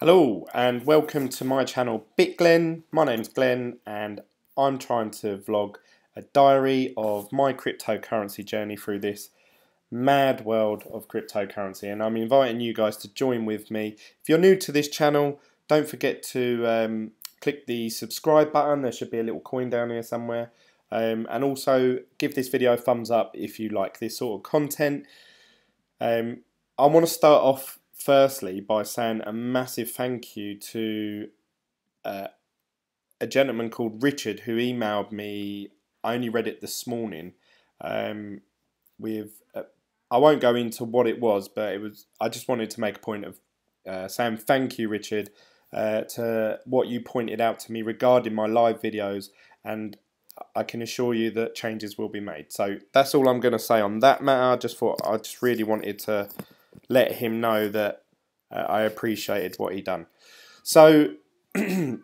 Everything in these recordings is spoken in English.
Hello and welcome to my channel Glen. My name's Glenn and I'm trying to vlog a diary of my cryptocurrency journey through this mad world of cryptocurrency, and I'm inviting you guys to join with me. If you're new to this channel, don't forget to click the subscribe button. There should be a little coin down here somewhere, and also give this video a thumbs up if you like this sort of content. I want to start off firstly by saying a massive thank you to a gentleman called Richard who emailed me. I only read it this morning. I won't go into what it was, but I just wanted to make a point of saying thank you, Richard, to what you pointed out to me regarding my live videos, and I can assure you that changes will be made. So that's all I'm going to say on that matter. I just really wanted to let him know that I appreciated what he done. So if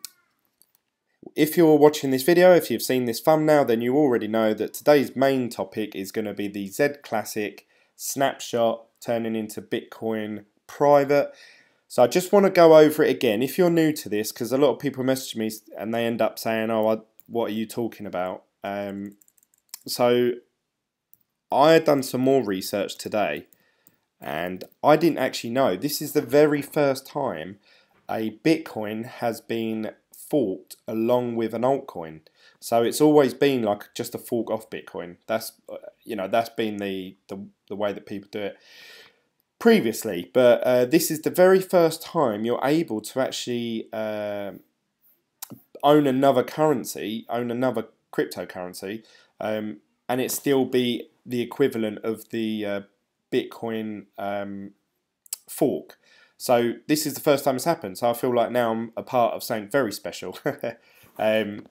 you're watching this video, if you've seen this thumbnail, then you already know that today's main topic is going to be the ZClassic Snapshot turning into Bitcoin private. So I just want to go over it again if you're new to this, because a lot of people message me and they end up saying, oh, what are you talking about? So I had done some more research today, and I didn't actually know. This is the very first time a Bitcoin has been forked along with an altcoin. So it's always been like just a fork off Bitcoin. That's that's been the way that people do it previously. But this is the very first time you're able to actually own another currency, own another cryptocurrency, and it still be the equivalent of the Bitcoin fork. So this is the first time it's happened. So I feel like now I'm a part of something very special.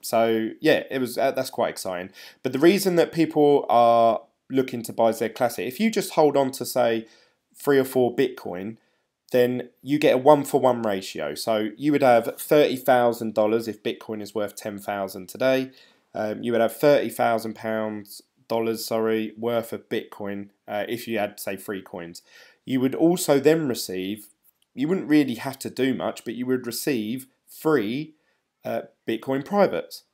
So yeah, that's quite exciting. But the reason that people are looking to buy ZClassic, if you just hold on to say 3 or 4 Bitcoin, then you get a 1-for-1 ratio. So you would have $30,000 if Bitcoin is worth 10,000 today. You would have £30,000 worth of Bitcoin if you had, say, 3 coins. You would also then receive, you wouldn't really have to do much, but you would receive 3 Bitcoin privates.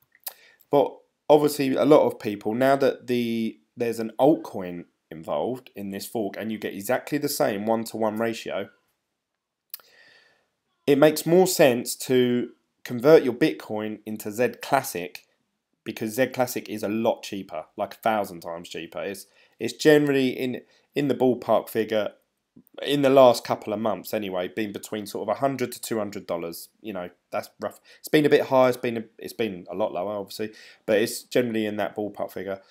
But obviously a lot of people, now that there's an altcoin involved in this fork and you get exactly the same 1-to-1 ratio, it makes more sense to convert your Bitcoin into ZClassic, because ZClassic is a lot cheaper, like 1,000 times cheaper. It's generally in the ballpark figure, in the last couple of months anyway, been between sort of $100 to $200. You know, that's rough. It's been a bit higher. It's been a lot lower, obviously, but it's generally in that ballpark figure.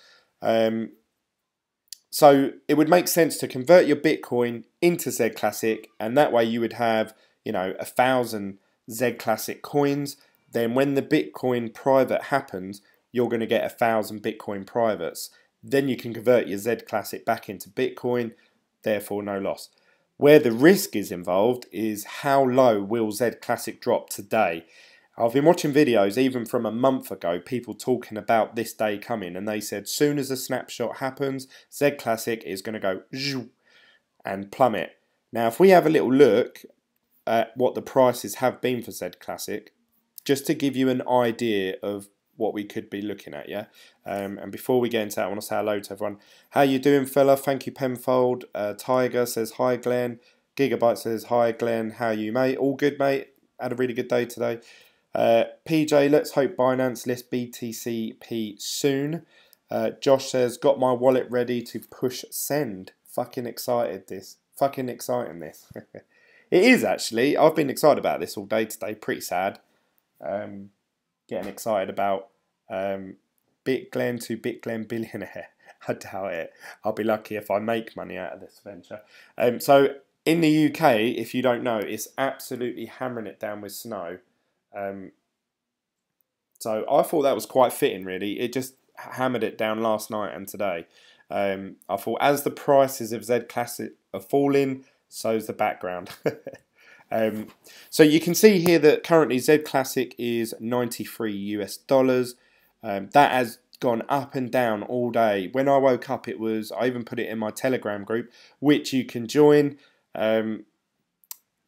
So it would make sense to convert your Bitcoin into ZClassic, and that way you would have 1,000 ZClassic coins. Then when the Bitcoin private happens, you're going to get 1,000 Bitcoin privates. Then you can convert your ZClassic back into Bitcoin, therefore no loss. Where the risk is involved is how low will ZClassic drop today. I've been watching videos even from a month ago, people talking about this day coming, and they said soon as a snapshot happens, ZClassic is going to go and plummet. Now if we have a little look at what the prices have been for ZClassic, just to give you an idea of what we could be looking at, yeah. And before we get into that, I want to say hello to everyone. How you doing, fella? Thank you, Penfold. Tiger says hi, Glenn. Gigabyte says hi, Glenn. How are you, mate? All good, mate. Had a really good day today. PJ, let's hope Binance lists BTCP soon. Josh says, got my wallet ready to push send. Fucking excited this. Fucking exciting this. It is actually. I've been excited about this all day today. Pretty sad. Getting excited about Glen to Glen billionaire. I doubt it. I'll be lucky if I make money out of this venture. So in the UK, if you don't know, it's absolutely hammering it down with snow. So I thought that was quite fitting, really. It just hammered it down last night and today. I thought as the prices of ZClassic are falling, so's the background. So you can see here that currently ZClassic is $93 US. That has gone up and down all day. When I woke up, I even put it in my Telegram group, which you can join.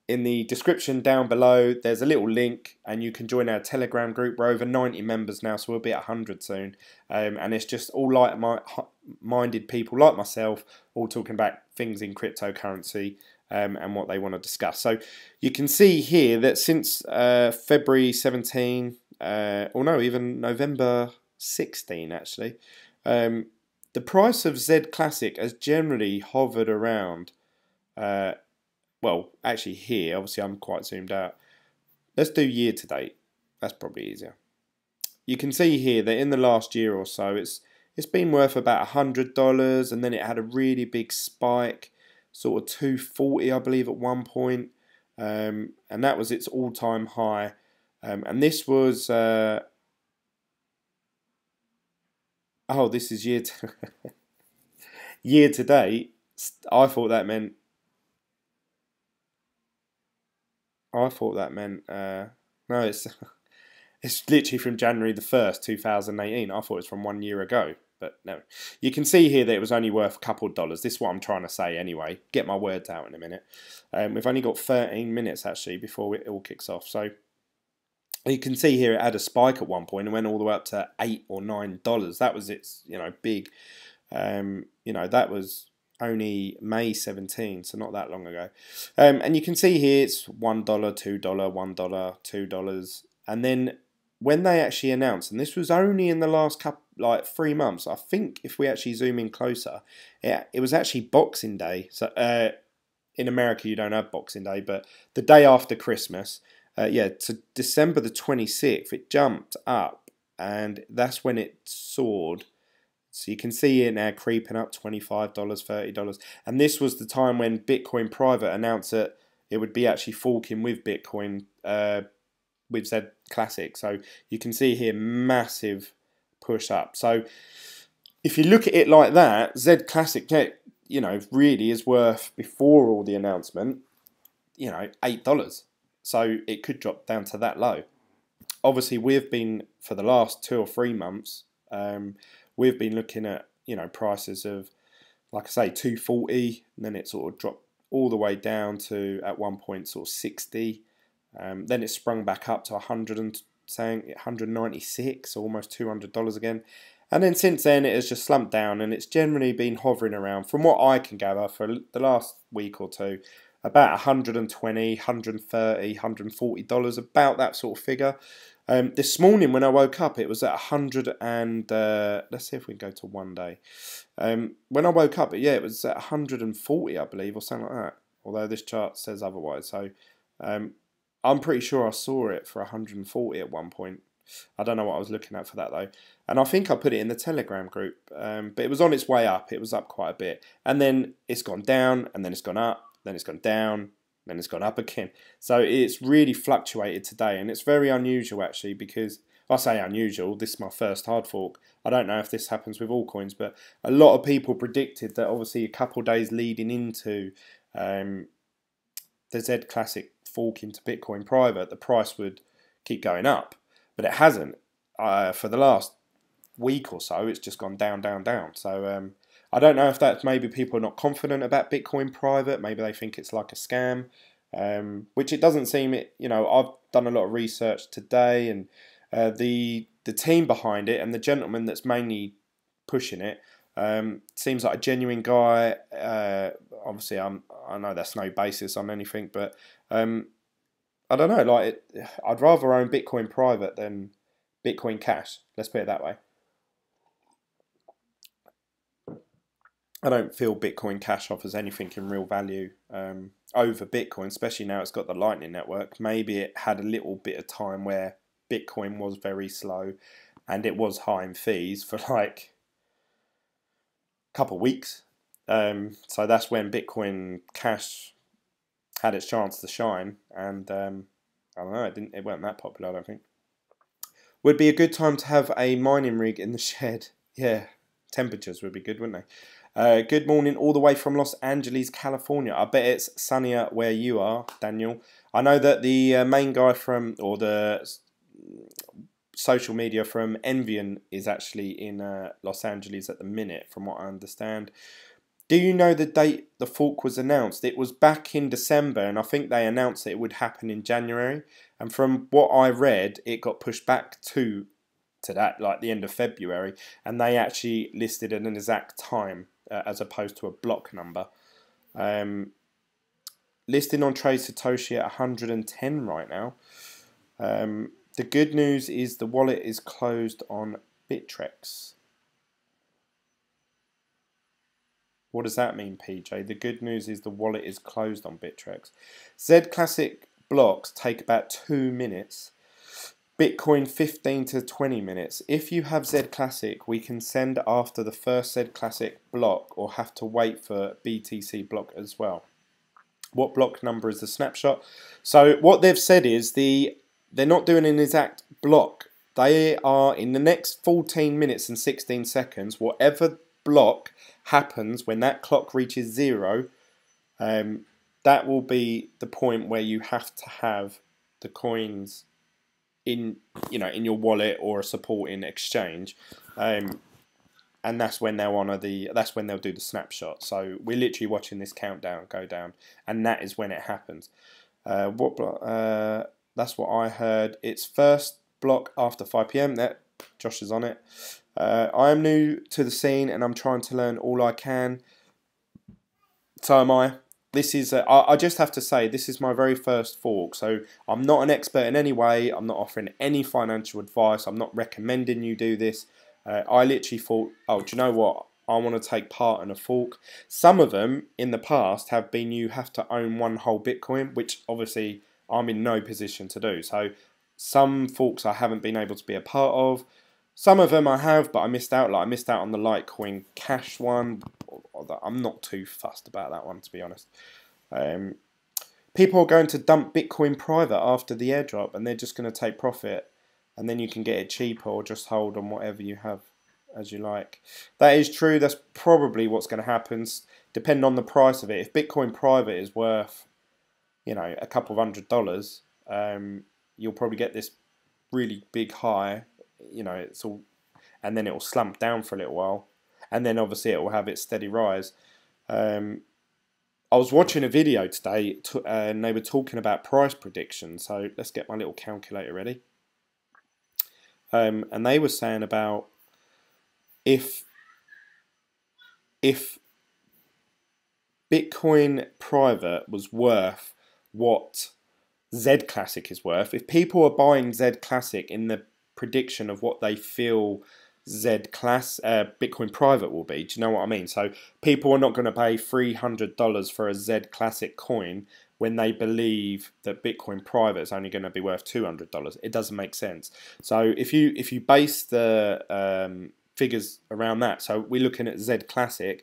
In the description down below, there's a little link and you can join our Telegram group. We're over 90 members now, so we'll be at 100 soon. And it's just all like-minded people like myself, all talking about things in cryptocurrency and what they want to discuss. So you can see here that since February 17, or no, even November 16 actually, the price of ZClassic has generally hovered around... well, actually here, obviously I'm quite zoomed out. Let's do year to date. That's probably easier. You can see here that in the last year or so, it's been worth about $100, and then it had a really big spike, sort of 240, I believe, at one point, and that was its all-time high. And this was oh, this is year to date. I thought that meant. No, it's literally from January the 1st, 2018. I thought it was from 1 year ago, but no. You can see here that it was only worth a couple of dollars. This is what I'm trying to say anyway. Get my words out in a minute. We've only got 13 minutes actually before it all kicks off. So you can see here it had a spike at one point and went all the way up to $8 or $9. That was its, big, that was only May 17, so not that long ago. And you can see here it's $1, $2, $1, $2. And then when they actually announced, and this was only in the last 3 months, I think if we actually zoom in closer, it was actually Boxing Day. So in America you don't have Boxing Day, but the day after Christmas, to December the 26th, it jumped up, and that's when it soared. So you can see it now creeping up, $25, $30. And this was the time when Bitcoin Private announced that it would be actually forking with Bitcoin, with ZClassic. So you can see here, massive push up. So if you look at it like that, ZClassic, really is worth, before all the announcement, $8. So it could drop down to that low. Obviously, we've been, for the last 2 or 3 months, we've been looking at, prices of, like I say, 240, and then it sort of dropped all the way down to, at one point, sort of 60. Then it sprung back up to 196, almost $200 again. And then since then, it has just slumped down, and it's generally been hovering around, from what I can gather, for the last week or two, about $120, $130, $140, about that sort of figure. This morning when I woke up, it was at 100 and let's see if we can go to 1 day. When I woke up, it was at 140, I believe, or something like that. Although this chart says otherwise, so I'm pretty sure I saw it for 140 at one point. I don't know what I was looking at for that though, and I think I put it in the Telegram group. But it was on its way up. It was up quite a bit, and then it's gone down, and then it's gone up, then it's gone down. Then it's gone up again. So it's really fluctuated today, and it's very unusual actually, because I say unusual, this is my first hard fork. I don't know if this happens with all coins, but a lot of people predicted that obviously a couple of days leading into the ZClassic fork into Bitcoin Private, the price would keep going up, but it hasn't. For the last week or so, it's just gone down, down, down. So I don't know if that's maybe people are not confident about Bitcoin Private. Maybe they think it's like a scam, which it doesn't seem. I've done a lot of research today, and the team behind it and the gentleman that's mainly pushing it seems like a genuine guy. Obviously, I know that's no basis on anything, but I don't know. I'd rather own Bitcoin Private than Bitcoin Cash. Let's put it that way. I don't feel Bitcoin Cash offers anything in real value over Bitcoin, especially now it's got the Lightning Network. Maybe it had a little bit of time where Bitcoin was very slow and it was high in fees for like a couple of weeks. So that's when Bitcoin Cash had its chance to shine, and I don't know, it weren't that popular, I don't think. Would be a good time to have a mining rig in the shed. Yeah, temperatures would be good, wouldn't they? Good morning all the way from Los Angeles, California. I bet it's sunnier where you are, Daniel. I know that the main guy or the social media from Envian is actually in Los Angeles at the minute, from what I understand. Do you know the date the fork was announced? It was back in December, and I think they announced that it would happen in January. And from what I read, it got pushed back to that, like the end of February, and they actually listed an exact time as opposed to a block number. Listing on Trade Satoshi at 110 right now. The good news is the wallet is closed on Bittrex. What does that mean, PJ? The good news is the wallet is closed on Bittrex. ZClassic blocks take about 2 minutes. Bitcoin 15 to 20 minutes. If you have ZClassic, we can send after the first ZClassic block or have to wait for BTC block as well. What block number is the snapshot? So what they've said is they're not doing an exact block. They are in the next 14 minutes and 16 seconds, whatever block happens when that clock reaches 0, that will be the point where you have to have the coins in your wallet or a supporting exchange, and that's when they'll do the snapshot. So we're literally watching this countdown go down, and that is when it happens. That's what I heard. It's first block after 5 PM. That Josh is on it. I am new to the scene and I'm trying to learn all I can. So am I. This is I just have to say, this is my very first fork, so I'm not an expert in any way. I'm not offering any financial advice. I'm not recommending you do this. I literally thought, oh, do you know what? I want to take part in a fork. Some of them in the past have been you have to own one whole Bitcoin, which obviously I'm in no position to do. So some forks I haven't been able to be a part of. Some of them I have, but I missed out. Like I missed out on the Litecoin Cash one. I'm not too fussed about that one, to be honest. People are going to dump Bitcoin private after the airdrop, and they're just going to take profit, and then you can get it cheaper or just hold on whatever you have as you like. That is true. That's probably what's going to happen, depending on the price of it. If Bitcoin private is worth, a couple of $100, you'll probably get this really big high. It's all, and then it will slump down for a little while, and then obviously it will have its steady rise. I was watching a video today, and they were talking about price prediction. So let's get my little calculator ready. And they were saying about if Bitcoin private was worth what ZClassic is worth, if people are buying ZClassic in the prediction of what they feel Bitcoin private will be. Do you know what I mean? So people are not going to pay $300 for a ZClassic coin when they believe that Bitcoin private is only going to be worth $200. It doesn't make sense. So if you base the figures around that, so we're looking at ZClassic.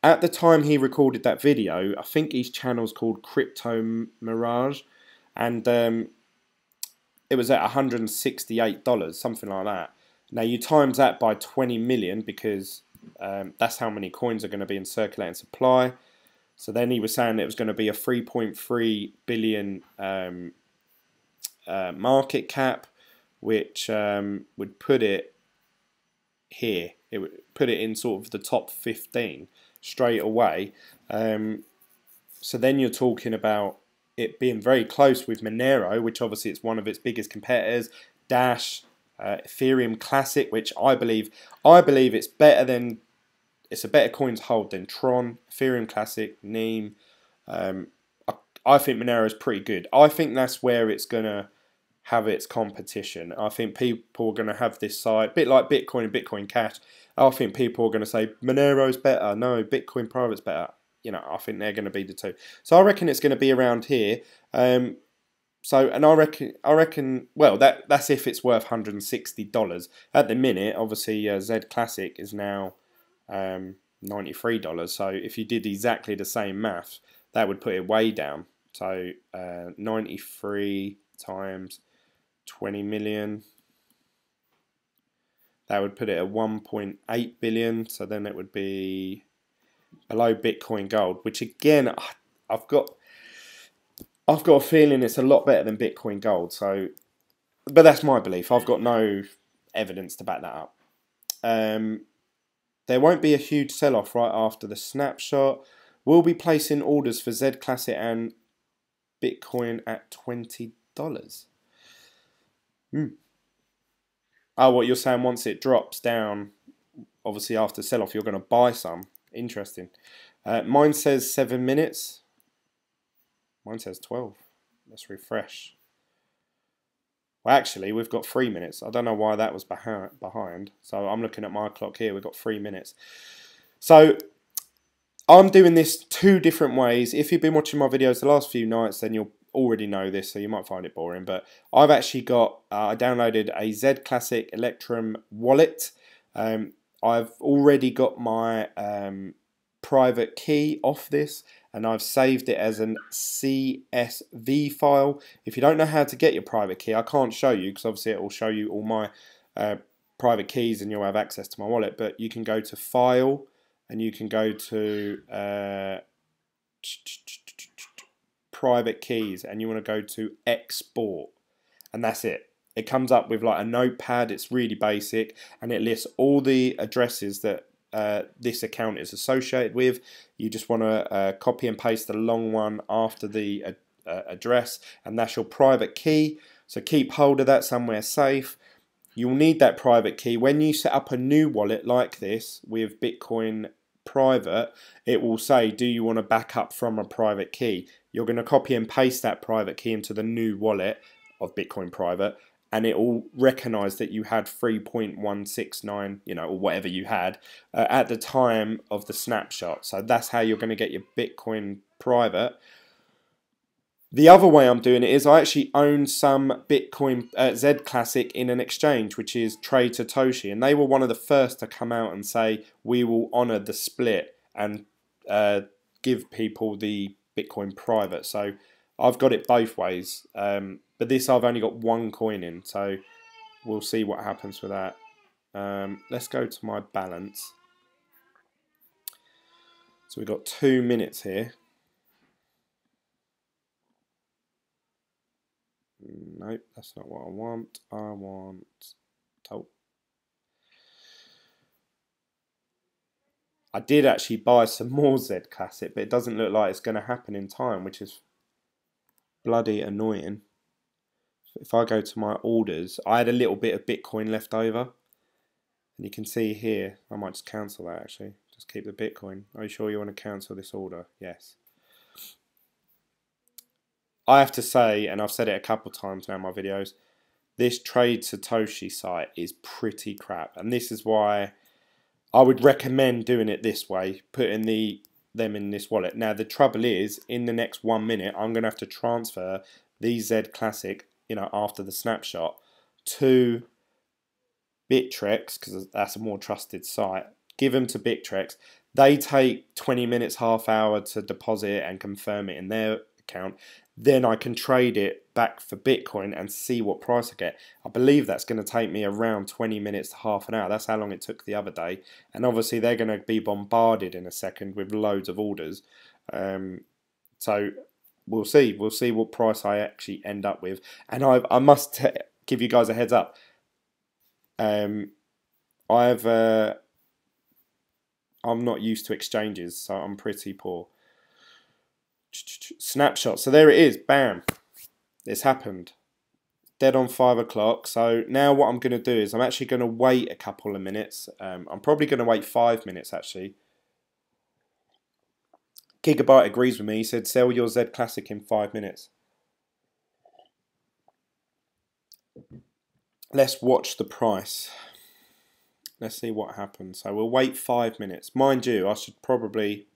At the time he recorded that video, I think his channel's called Crypto Mirage, and it was at $168, something like that. Now you times that by 20 million because that's how many coins are going to be in circulating supply. So then he was saying it was going to be a 3.3 billion market cap, which would put it here. It would put it in sort of the top 15 straight away. So then you're talking about it being very close with Monero, which obviously it's one of its biggest competitors, Dash, Ethereum Classic, which I believe it's a better coin to hold than Tron, Ethereum Classic, Neem. I think Monero is pretty good. I think that's where it's gonna have its competition. I think people are gonna have this side, a bit like Bitcoin and Bitcoin Cash. I think people are gonna say Monero's better. No, Bitcoin Private's better. I think they're going to be the two. So I reckon it's going to be around here. And I reckon. Well, that's if it's worth $160 at the minute. Obviously, ZClassic is now $93. So if you did exactly the same maths, that would put it way down. So 93 times 20 million. That would put it at 1.8 billion. So then it would be below Bitcoin Gold, which again, I've got a feeling it's a lot better than Bitcoin Gold. So, but that's my belief. I've got no evidence to back that up. The there won't be a huge sell-off right after the snapshot. We'll be placing orders for ZClassic and Bitcoin at $20. Oh, what you're saying, once it drops down, obviously after sell-off, you're going to buy some. Interesting. Mine says 7 minutes. Mine says 12. Let's refresh. Well, actually, we've got 3 minutes. I don't know why that was behind. So I'm looking at my clock here. We've got 3 minutes. So I'm doing this 2 different ways. If you've been watching my videos the last few nights, then you'll already know this, so you might find it boring. But I've actually got, I downloaded a ZClassic Electrum wallet. I've already got my private key off this, and I've saved it as an CSV file. If you don't know how to get your private key, I can't show you because obviously it will show you all my private keys and you'll have access to my wallet. But you can go to File and you can go to Private Keys, and you want to go to Export, and that's it. It comes up with like a notepad. It's really basic, and it lists all the addresses that this account is associated with. You just want to copy and paste the long one after the address, and that's your private key. So keep hold of that somewhere safe. You'll need that private key when you set up a new wallet like this with Bitcoin Private. It will say, do you want to back up from a private key? You're going to copy and paste that private key into the new wallet of Bitcoin Private, and it will recognize that you had 3.169, you know, or whatever you had at the time of the snapshot. So that's how you're going to get your Bitcoin Private. The other way I'm doing it is I actually own some Bitcoin ZClassic in an exchange, which is Trade Satoshi, and they were one of the first to come out and say we will honor the split and give people the Bitcoin Private. So I've got it both ways, but this I've only got 1 coin in, so we'll see what happens with that. Let's go to my balance. So we've got 2 minutes here. Nope, that's not what I want. I want... Oh. I did actually buy some more ZClassic, but it doesn't look like it's going to happen in time, which is bloody annoying. If I go to my orders, I had a little bit of Bitcoin left over. And you can see here, I might just cancel that actually. Just keep the Bitcoin. Are you sure you want to cancel this order? Yes. I have to say, and I've said it a couple times now in my videos, this Trade Satoshi site is pretty crap, and this is why I would recommend doing it this way, putting them in this wallet. Now the trouble is, in the next 1 minute, I'm going to have to transfer these ZClassic, you know, after the snapshot, to Bittrex, because that's a more trusted site. Give them to Bittrex. They take 20 minutes, half hour to deposit and confirm it in their account. Then I can trade it back for Bitcoin and see what price I get. I believe that's going to take me around 20 minutes to half an hour. That's how long it took the other day. And obviously they're going to be bombarded in a second with loads of orders. So we'll see. We'll see what price I actually end up with. And I must give you guys a heads up. I'm not used to exchanges, so I'm pretty poor. Snapshot. So there it is. Bam. It's happened. Dead on 5 o'clock. So now what I'm going to do is I'm actually going to wait a couple of minutes. I'm probably going to wait 5 minutes actually. Gigabyte agrees with me. He said sell your ZClassic in 5 minutes. Let's watch the price. Let's see what happens. So we'll wait 5 minutes. Mind you, I should probably...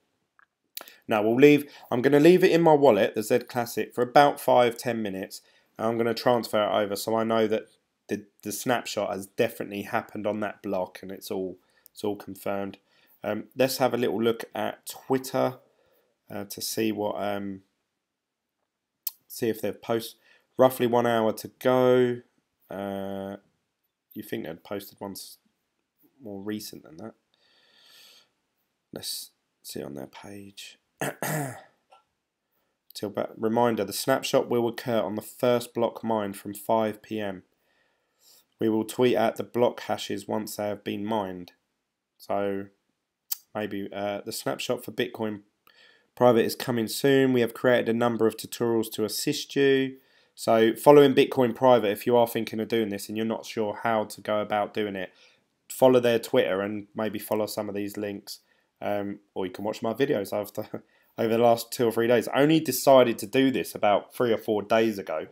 No, we'll leave. I'm going to leave it in my wallet, the ZClassic, for about 5-10 minutes. And I'm going to transfer it over so I know that the snapshot has definitely happened on that block and it's all confirmed. Let's have a little look at Twitter to see what see if they've posted. Roughly 1 hour to go. You think they'd posted ones more recent than that? Let's see on their page. Reminder, the snapshot will occur on the first block mined from 5 PM. We will tweet out the block hashes once they have been mined. So maybe the snapshot for Bitcoin Private is coming soon. We have created a number of tutorials to assist you. So following Bitcoin Private, if you are thinking of doing this and you're not sure how to go about doing it, follow their Twitter and maybe follow some of these links. Or you can watch my videos after over the last 2 or 3 days. I only decided to do this about 3 or 4 days ago.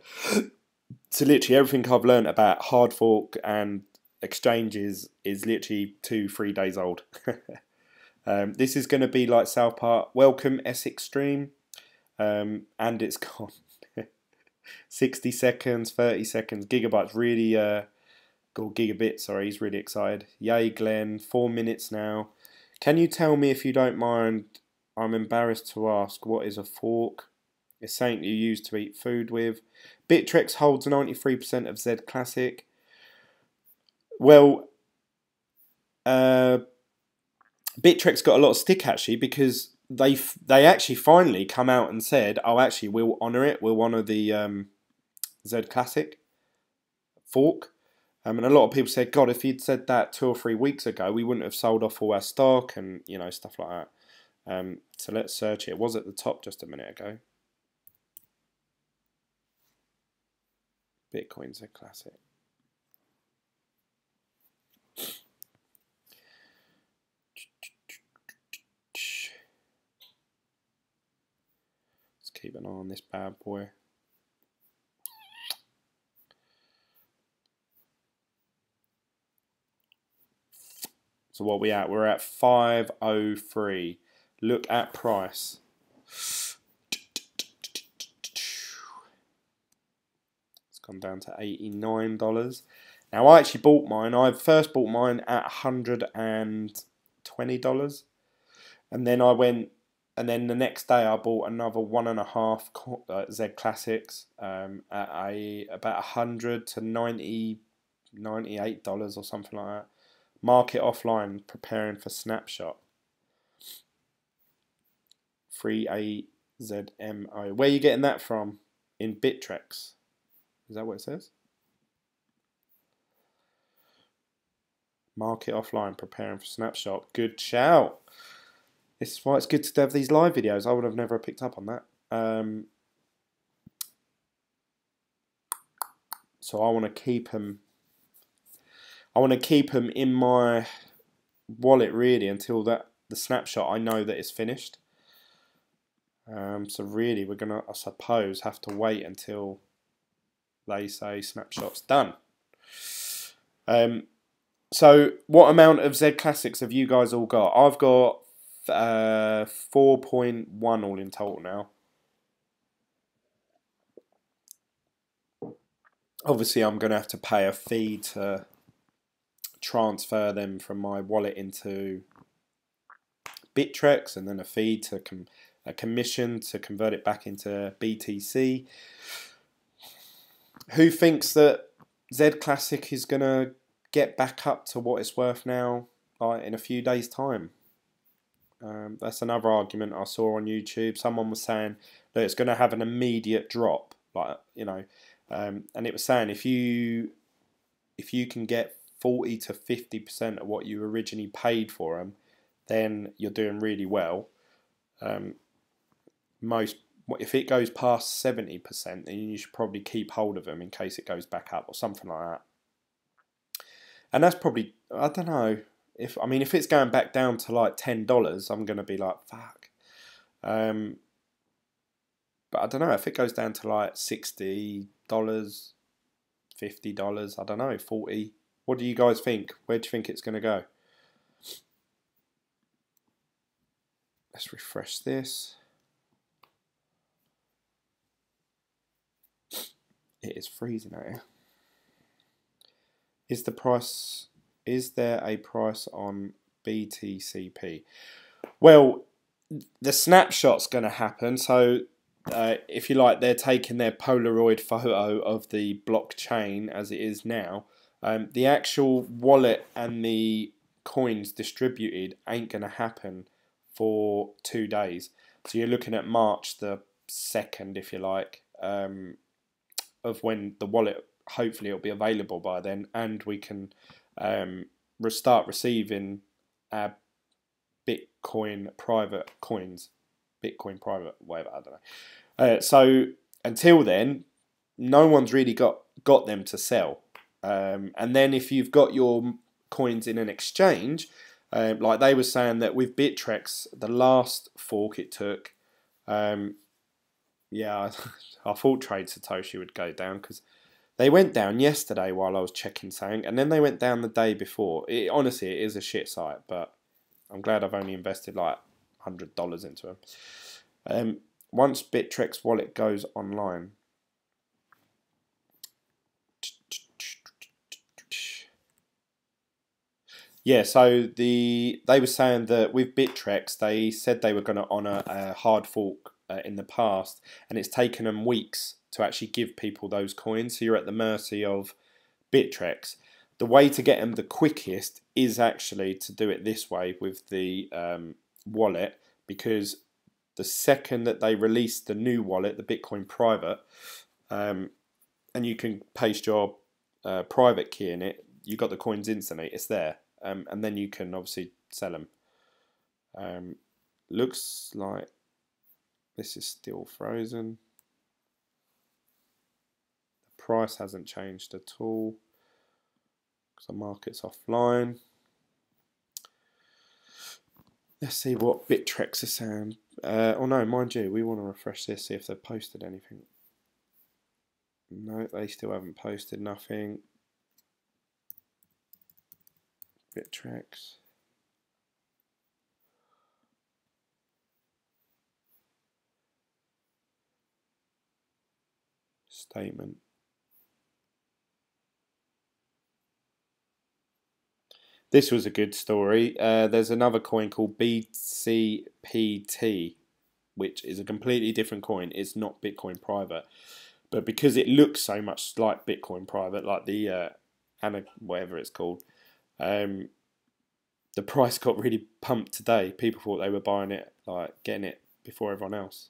So literally everything I've learned about hard fork and exchanges is literally 2-3 days old. This is going to be like South Park. Welcome Essex Stream. And it's gone. 60 seconds, 30 seconds. Gigabytes really, or gigabit, sorry, he's really excited. Yay, Glenn. 4 minutes now. Can you tell me, if you don't mind, I'm embarrassed to ask, what is a fork? It's something you use to eat food with. Bittrex holds 93% of ZClassic. Well, Bittrex got a lot of stick actually, because they actually finally come out and said, oh, actually we'll honour it. We'll honour the ZClassic fork. And a lot of people said, God, if you'd said that 2 or 3 weeks ago, we wouldn't have sold off all our stock and, you know, stuff like that. So let's search it. It was at the top just a minute ago. Bitcoin ZClassic. Let's keep an eye on this bad boy. So what we at? We're at 503. Look at price. It's gone down to $89. Now I actually bought mine. I first bought mine at $120, and then I went, and then the next day I bought another 1.5 ZClassics at about $100 to $98 or something like that. Market offline, preparing for Snapshot. 38ZMO. Where are you getting that from? In Bittrex. Is that what it says? Market offline, preparing for Snapshot. Good shout. This is why it's good to have these live videos. I would have never picked up on that. So I want to keep them. I want to keep them in my wallet really until the snapshot I know that it's finished. So really we're gonna, I suppose, have to wait until they say snapshot's done. So what amount of ZClassics have you guys all got? I've got 4.1 all in total now. Obviously I'm going to have to pay a fee to transfer them from my wallet into Bittrex, and then a fee to a commission to convert it back into BTC. Who thinks that ZClassic is going to get back up to what it's worth now in a few days' time? That's another argument I saw on YouTube. Someone was saying that it's going to have an immediate drop, like, you know, and it was saying if you can get 40 to 50% of what you originally paid for them, then you're doing really well. If it goes past 70%, then you should probably keep hold of them in case it goes back up or something like that. And that's probably, I don't know, if it's going back down to like $10, I'm going to be like, fuck. But I don't know, if it goes down to like $60, $50, I don't know, 40. What do you guys think? Where do you think it's going to go? Let's refresh this. It is freezing out here. Is there a price on BTCP? Well, the snapshot's going to happen. So if you like, they're taking their Polaroid photo of the blockchain as it is now. The actual wallet and the coins distributed ain't going to happen for 2 days. So you're looking at March the 2nd, if you like, of when the wallet, hopefully it'll be available by then, and we can start receiving our Bitcoin private coins, Bitcoin private, whatever, I don't know. So until then, no one's really got them to sell. And then if you've got your coins in an exchange, like they were saying that with Bittrex, the last fork it took, yeah, I thought Trade Satoshi would go down because they went down yesterday while I was checking something, and then they went down the day before. Honestly, it is a shit site, but I'm glad I've only invested like $100 into them. Once Bittrex wallet goes online. Yeah, so they were saying that with Bittrex, they said they were going to honour a hard fork in the past, and it's taken them weeks to actually give people those coins. So you're at the mercy of Bittrex. The way to get them the quickest is actually to do it this way with the wallet, because the second that they release the new wallet, the Bitcoin private, and you can paste your private key in it, you got the coins instantly, it's there. And then you can obviously sell them. Looks like this is still frozen. The price hasn't changed at all because the market's offline. Let's see what Bittrex is saying. Oh no, mind you, we want to refresh this, see if they've posted anything. No, they still haven't posted nothing. Bittrex. Statement. This was a good story. There's another coin called BCPT, which is a completely different coin. It's not Bitcoin private, but because it looks so much like Bitcoin private, like the whatever it's called, the price got really pumped today. People thought they were buying it, like getting it before everyone else.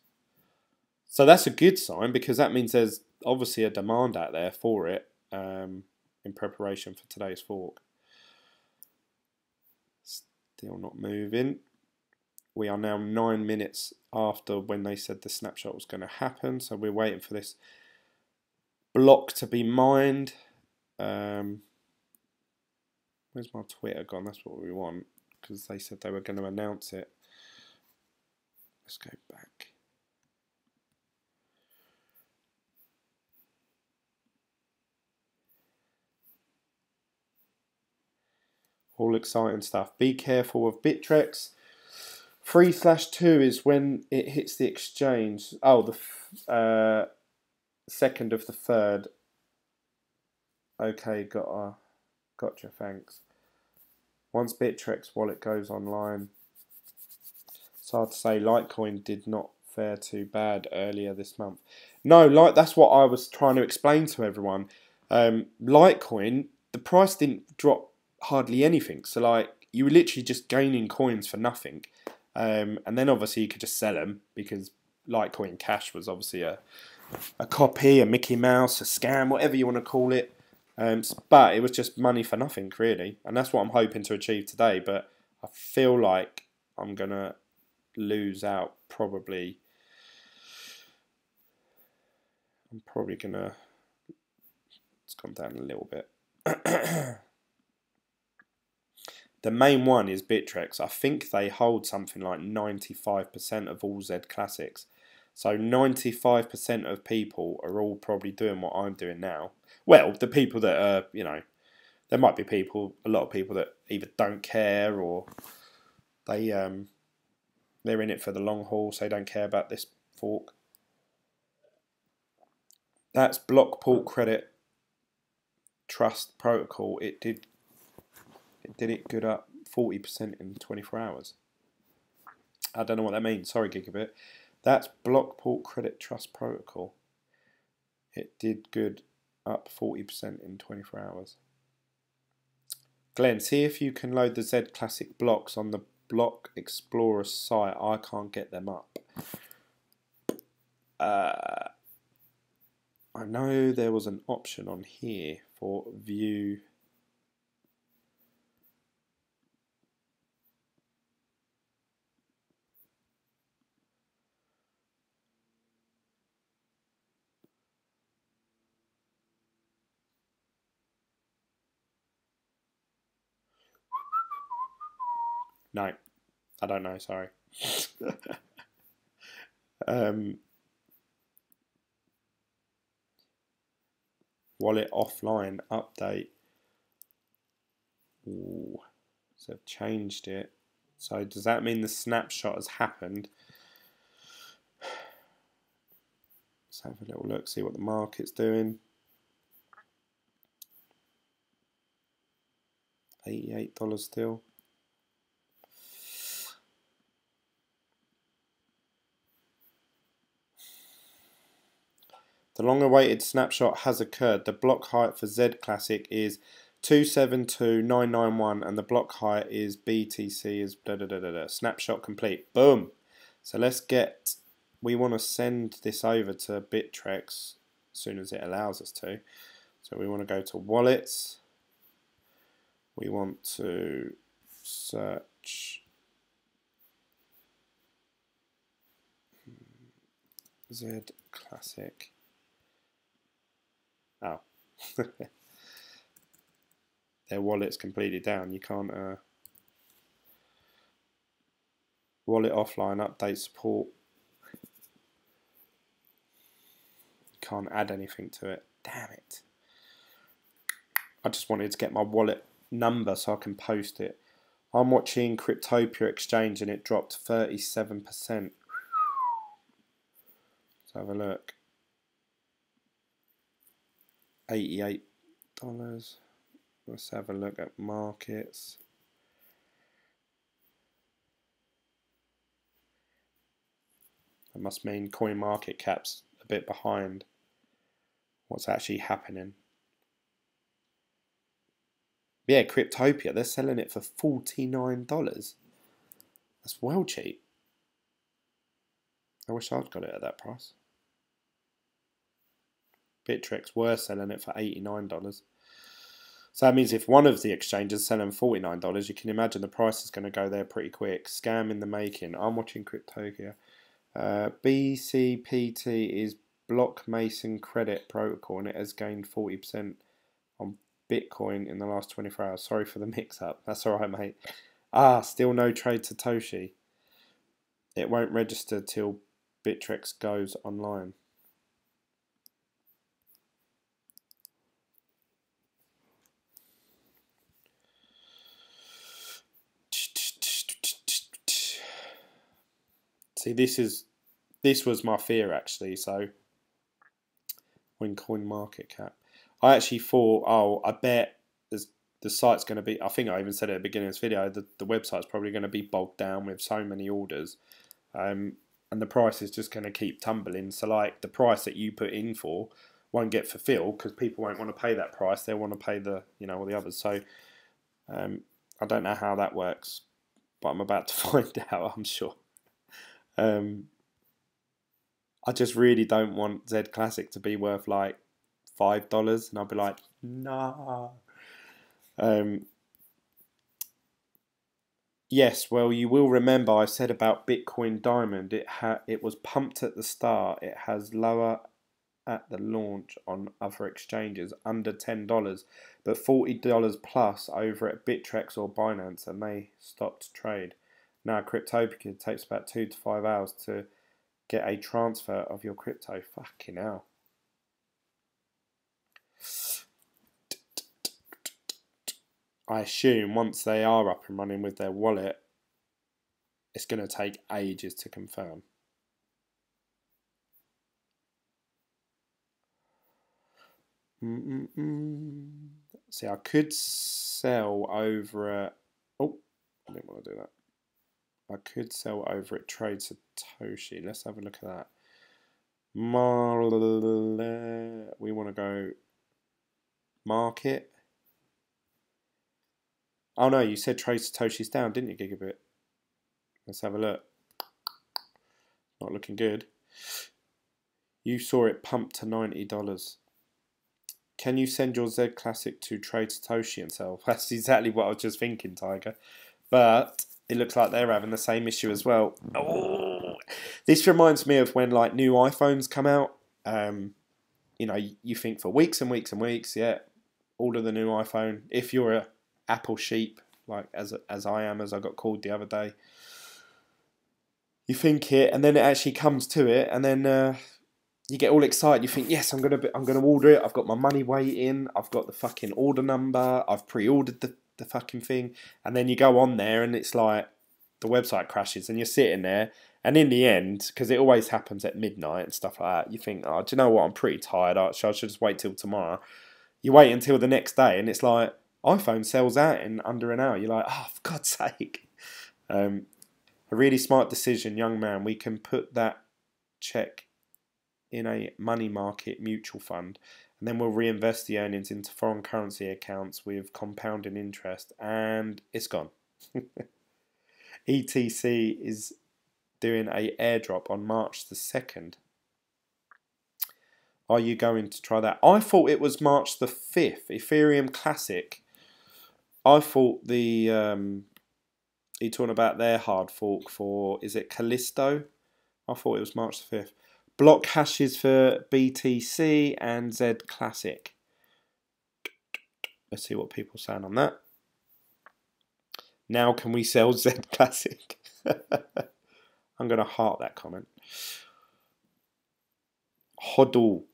So that's a good sign, because that means there's obviously a demand out there for it in preparation for today's fork. Still not moving. We are now 9 minutes after when they said the snapshot was going to happen, so we're waiting for this block to be mined. Where's my Twitter gone? That's what we want, because they said they were going to announce it. Let's go back. All exciting stuff. Be careful of Bittrex. 3/2 is when it hits the exchange. Oh, the 2nd of the 3rd. Okay, gotcha, thanks. Once Bittrex wallet goes online. It's hard to say. Litecoin did not fare too bad earlier this month. No, that's what I was trying to explain to everyone. Litecoin, the price didn't drop hardly anything. So like, you were literally just gaining coins for nothing. And then obviously you could just sell them, because Litecoin Cash was obviously a copy, a Mickey Mouse, a scam, whatever you want to call it. But it was just money for nothing, really. And that's what I'm hoping to achieve today. But I feel like I'm going to lose out probably. I'm probably going to. It's gone down a little bit. The main one is Bittrex. I think they hold something like 95% of all ZClassics. So 95% of people are all probably doing what I'm doing now. Well, the people that are, there might be a lot of people that either don't care, or they're in it for the long haul, so they don't care about this fork. That's Block Port Credit Trust Protocol. It did it good up 40% in 24 hours. I don't know what that means. Sorry, Gigabit. That's Block Port Credit Trust Protocol. It did good up 40% in 24 hours. Glenn, see if you can load the ZClassic blocks on the Block Explorer site. I can't get them up. I know there was an option on here for view. No, I don't know, sorry. Wallet offline update. Ooh, so I've changed it. So does that mean the snapshot has happened? Let's have a little look, see what the market's doing. $88 still. The long-awaited snapshot has occurred. The block height for ZClassic is 272991 and the block height is BTC is da da da da da. Snapshot complete. Boom. So let's get, we want to send this over to Bittrex as soon as it allows us to. So we want to go to wallets. We want to search ZClassic. Oh. Their wallet's completely down. You can't wallet offline update support. You can't add anything to it. Damn it. I just wanted to get my wallet number so I can post it. I'm watching Cryptopia Exchange and it dropped 37%. Let's have a look. $88. Let's have a look at markets. That must mean coin market cap's a bit behind what's actually happening. Yeah, Cryptopia, they're selling it for $49. That's well cheap. I wish I'd got it at that price. Bittrex were selling it for $89. So that means if one of the exchanges is selling $49, you can imagine the price is going to go there pretty quick. Scam in the making. I'm watching Cryptopia. BCPT is Block Mason Credit Protocol and it has gained 40% on Bitcoin in the last 24 hours. Sorry for the mix-up. That's alright, mate. Ah, still no trade Satoshi. It won't register till Bittrex goes online. See, this was my fear actually. So when coin market cap, I actually thought, oh, I bet the site's going to be, I think I even said at the beginning of this video, the website's probably going to be bogged down with so many orders, and the price is just going to keep tumbling. So like the price that you put in for won't get fulfilled because people won't want to pay that price. They'll want to pay the, you know, all the others. So I don't know how that works, but I'm about to find out, I'm sure. I just really don't want ZClassic to be worth like $5 and I'll be like, nah. Yes, well, you will remember I said about Bitcoin Diamond, it was pumped at the start. It has lower at the launch on other exchanges, under $10, but $40 plus over at Bittrex or Binance, and they stopped trade. Now Cryptopia takes about 2 to 5 hours to get a transfer of your crypto. Fucking hell. I assume once they are up and running with their wallet, it's going to take ages to confirm. See, I could sell over at, oh, I didn't want to do that. I could sell over at Trade Satoshi. Let's have a look at that. We want to go market. Oh no, you said Trade Satoshi's down, didn't you, Gigabit? Let's have a look. Not looking good. You saw it pump to $90. Can you send your ZClassic to Trade Satoshi and sell? That's exactly what I was just thinking, Tiger. But it looks like they're having the same issue as well. Oh, this reminds me of when like new iPhones come out. You know, you think for weeks and weeks and weeks, yeah, all of the new iPhone. If you're a Apple sheep, like as I am, as I got called the other day. You think it, and then it actually comes to it, and then you get all excited. You think, yes, I'm gonna order it. I've got my money waiting. I've got the fucking order number. I've pre-ordered the fucking thing, and then you go on there, and it's like the website crashes, and you're sitting there, and in the end, because it always happens at midnight and stuff like that, you think, oh, do you know what? I'm pretty tired. I should just wait till tomorrow. You wait until the next day, and it's like iPhone sells out in under an hour. You're like, oh, for God's sake. A really smart decision, young man. We can put that check in a money market mutual fund, and then we'll reinvest the earnings into foreign currency accounts with compounding interest, and it's gone. ETC is doing a airdrop on March the 2nd. Are you going to try that? I thought it was March the 5th. Ethereum Classic. I thought you're talking about their hard fork for, is it Callisto? I thought it was March the 5th. Block hashes for BTC and ZClassic. Let's see what people are saying on that. Now can we sell ZClassic? I'm going to heart that comment. Hodl.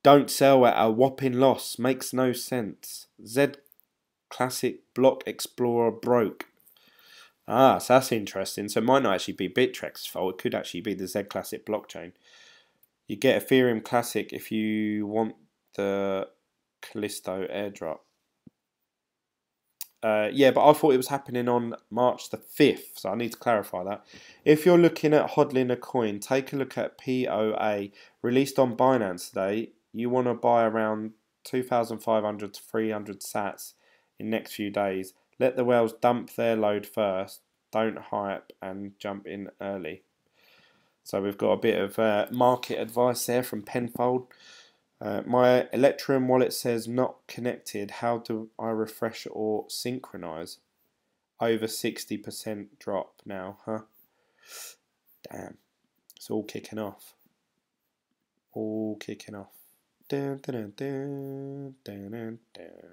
Don't sell at a whopping loss. Makes no sense. ZClassic Block Explorer broke. Ah, so that's interesting. So it might not actually be Bitrex's fault. It could actually be the ZClassic blockchain. You get Ethereum Classic if you want the Callisto airdrop. Yeah, but I thought it was happening on March the 5th, so I need to clarify that. If you're looking at hodling a coin, take a look at POA, released on Binance today. You want to buy around 2,500 to 300 sats in next few days. Let the whales dump their load first. Don't hype and jump in early. So we've got a bit of market advice there from Penfold. My Ethereum wallet says not connected. How do I refresh or synchronize? Over 60% drop now, huh? Damn. It's all kicking off. All kicking off. Dun, dun, dun, dun, dun, dun.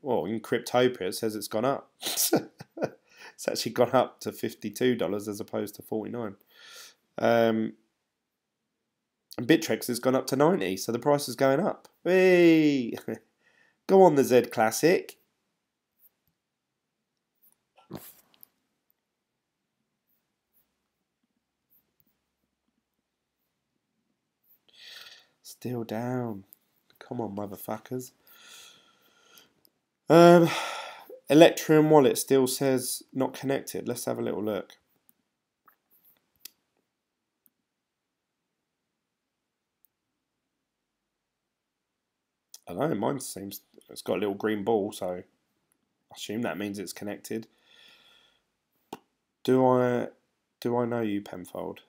Well, in Cryptopia it says it's gone up. It's actually gone up to $52 as opposed to $49. And Bittrex has gone up to 90, so the price is going up. Hey, go on the ZClassic. Still down. Come on, motherfuckers. Ethereum wallet still says not connected. Let's have a little look. I don't know, mine seems, it's got a little green ball, so I assume that means it's connected. Do I know you, Penfold?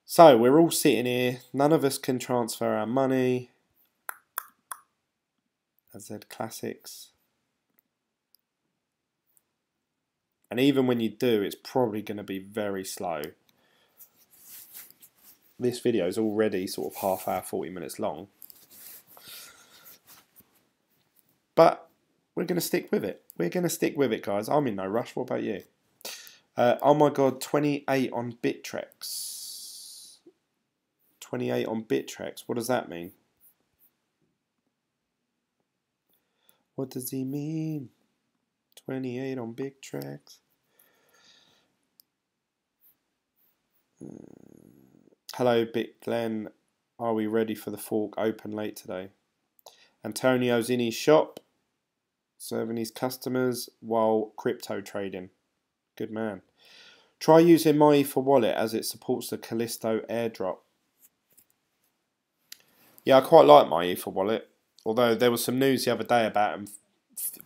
So we're all sitting here, none of us can transfer our money. ZClassics. And even when you do, it's probably going to be very slow. This video is already sort of half hour, 40 minutes long. But we're going to stick with it. We're going to stick with it, guys. I'm in no rush. What about you? Oh my God, 28 on Bittrex. 28 on Bittrex. What does that mean? What does he mean? 28 on Bittrex. Hello, Glen. Are we ready for the fork? Open late today. Antonio's in his shop, serving his customers while crypto trading. Good man. Try using my Ether wallet as it supports the Callisto airdrop. Yeah, I quite like my Ether wallet. Although there was some news the other day about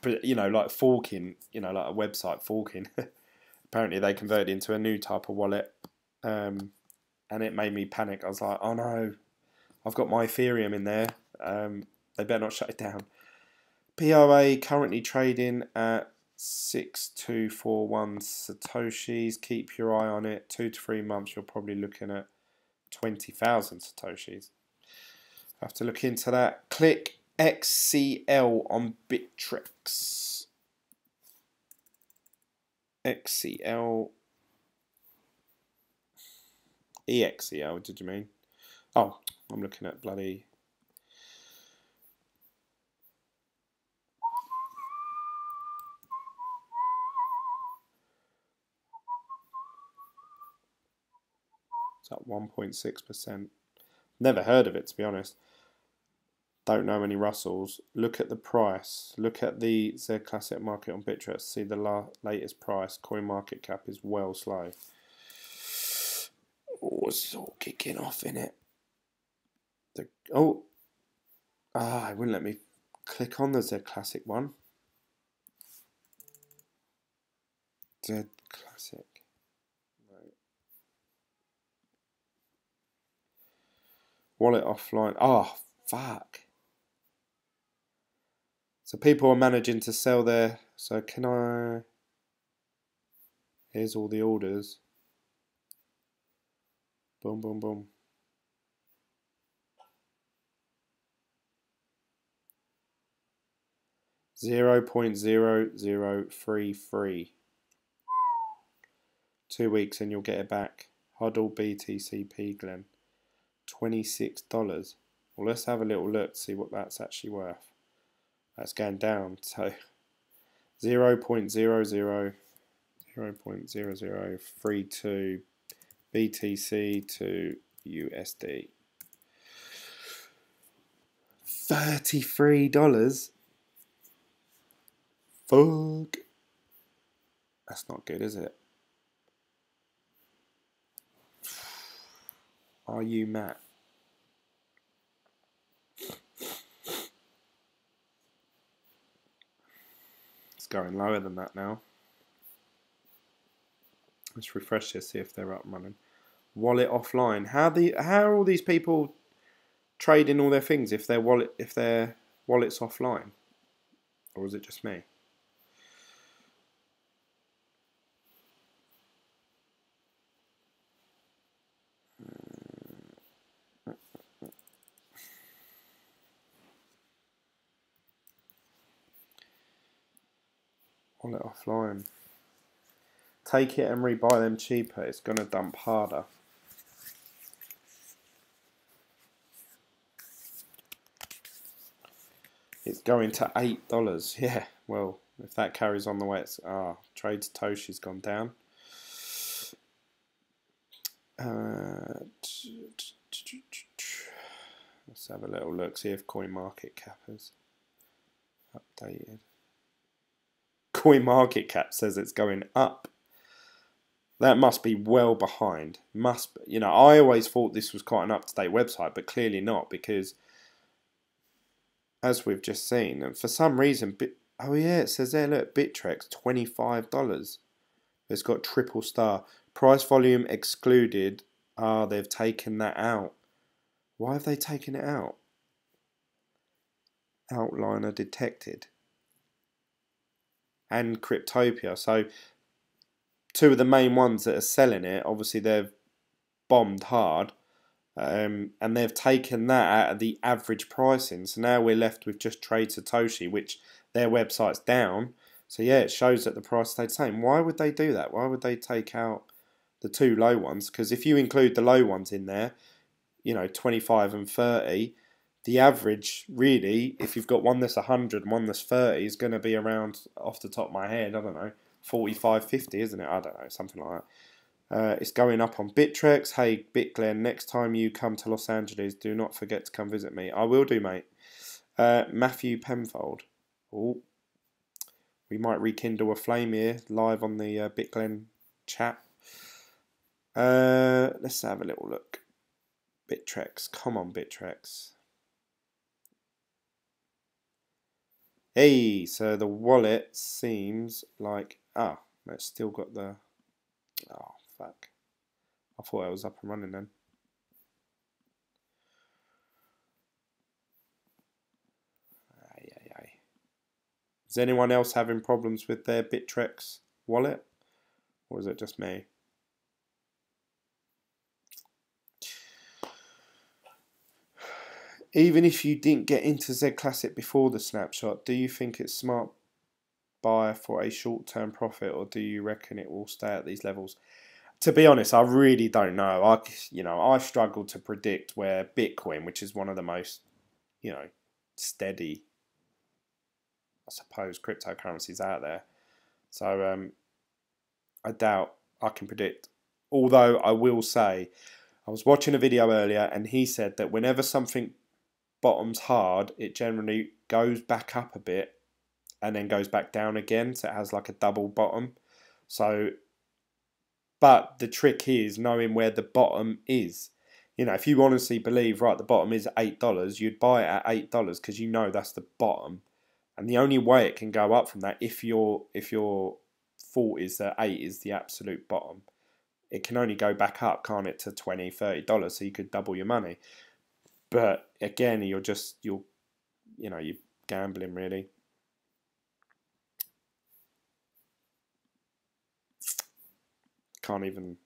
them, you know, like forking, you know, like a website forking. Apparently they converted into a new type of wallet. And it made me panic. I was like, oh no, I've got my Ethereum in there. They better not shut it down. POA currently trading at 6241 Satoshis. Keep your eye on it. 2 to 3 months, you're probably looking at 20,000 Satoshis. I have to look into that. Click XCL on Bittrex. XCL. EXCL, did you mean? Oh, I'm looking at bloody... It's at 1.6%. Never heard of it, to be honest. Don't know any Russells. Look at the price. Look at the ZClassic market on Bittrex. See the latest price. Coin market cap is well slow. Oh, it's all kicking off in it. It wouldn't let me click on the ZClassic one. ZClassic. Right. Wallet offline. Oh, fuck. So people are managing to sell their... So can I... Here's all the orders. Boom, boom, boom. $0.0033. 2 weeks and you'll get it back. Huddle BTCP Glen. $26. Well, let's have a little look to see what that's actually worth. That's going down. So 0.0032 BTC to USD. $33. Fuck. That's not good, is it? Are you Matt? It's going lower than that now. Let's refresh this, see if they're up and running. Wallet offline. How are all these people trading all their things if their wallet's offline? Or is it just me? Wallet offline. Take it and rebuy them cheaper. It's going to dump harder. It's going to $8. Yeah, well, if that carries on the way it's... trade Satoshi's gone down. Let's have a little look, see if coin market cap is updated. Coin market cap says it's going up. That must be well behind. Must be, I always thought this was quite an up-to-date website, but clearly not, because as we've just seen, and for some reason, oh yeah, it says there, look, Bittrex, $25. It's got triple star. Price volume excluded. They've taken that out. Why have they taken it out? Outliner detected. And Cryptopia. So, two of the main ones that are selling it, obviously they've bombed hard. And they've taken that out of the average pricing. So now we're left with just Trade Satoshi, which their website's down. So yeah, it shows that the price stayed the same. Why would they do that? Why would they take out the two low ones? Because if you include the low ones in there, 25 and 30, the average really, if you've got one that's 100 and one that's 30, is going to be around, off the top of my head, I don't know, 45, 50, isn't it? I don't know, something like that. It's going up on Bittrex. Hey, BitGlen, next time you come to Los Angeles, do not forget to come visit me. I will do, mate. Matthew Penfold. Oh, we might rekindle a flame here, live on the BitGlen chat. Let's have a little look. Bittrex, come on, Bittrex. Hey, so the wallet seems like... it's still got the... Oh, fuck. I thought it was up and running then. Is anyone else having problems with their Bittrex wallet? Or is it just me? even if you didn't get into ZClassic before the snapshot, do you think it's smart buy for a short-term profit, or do you reckon it will stay at these levels? To be honest, I really don't know. I struggle to predict where Bitcoin, which is one of the most, steady, I suppose, cryptocurrencies out there. So I doubt I can predict. Although I will say, I was watching a video earlier and he said that whenever something bottoms hard, it generally goes back up a bit and then goes back down again. So it has like a double bottom. So, but the trick is knowing where the bottom is. If you honestly believe, right, the bottom is $8, you'd buy it at $8 because you know that's the bottom. And the only way it can go up from that, if your thought is that 8 is the absolute bottom, it can only go back up, can't it, to $20, $30, so you could double your money. But again, you're gambling really. Can't even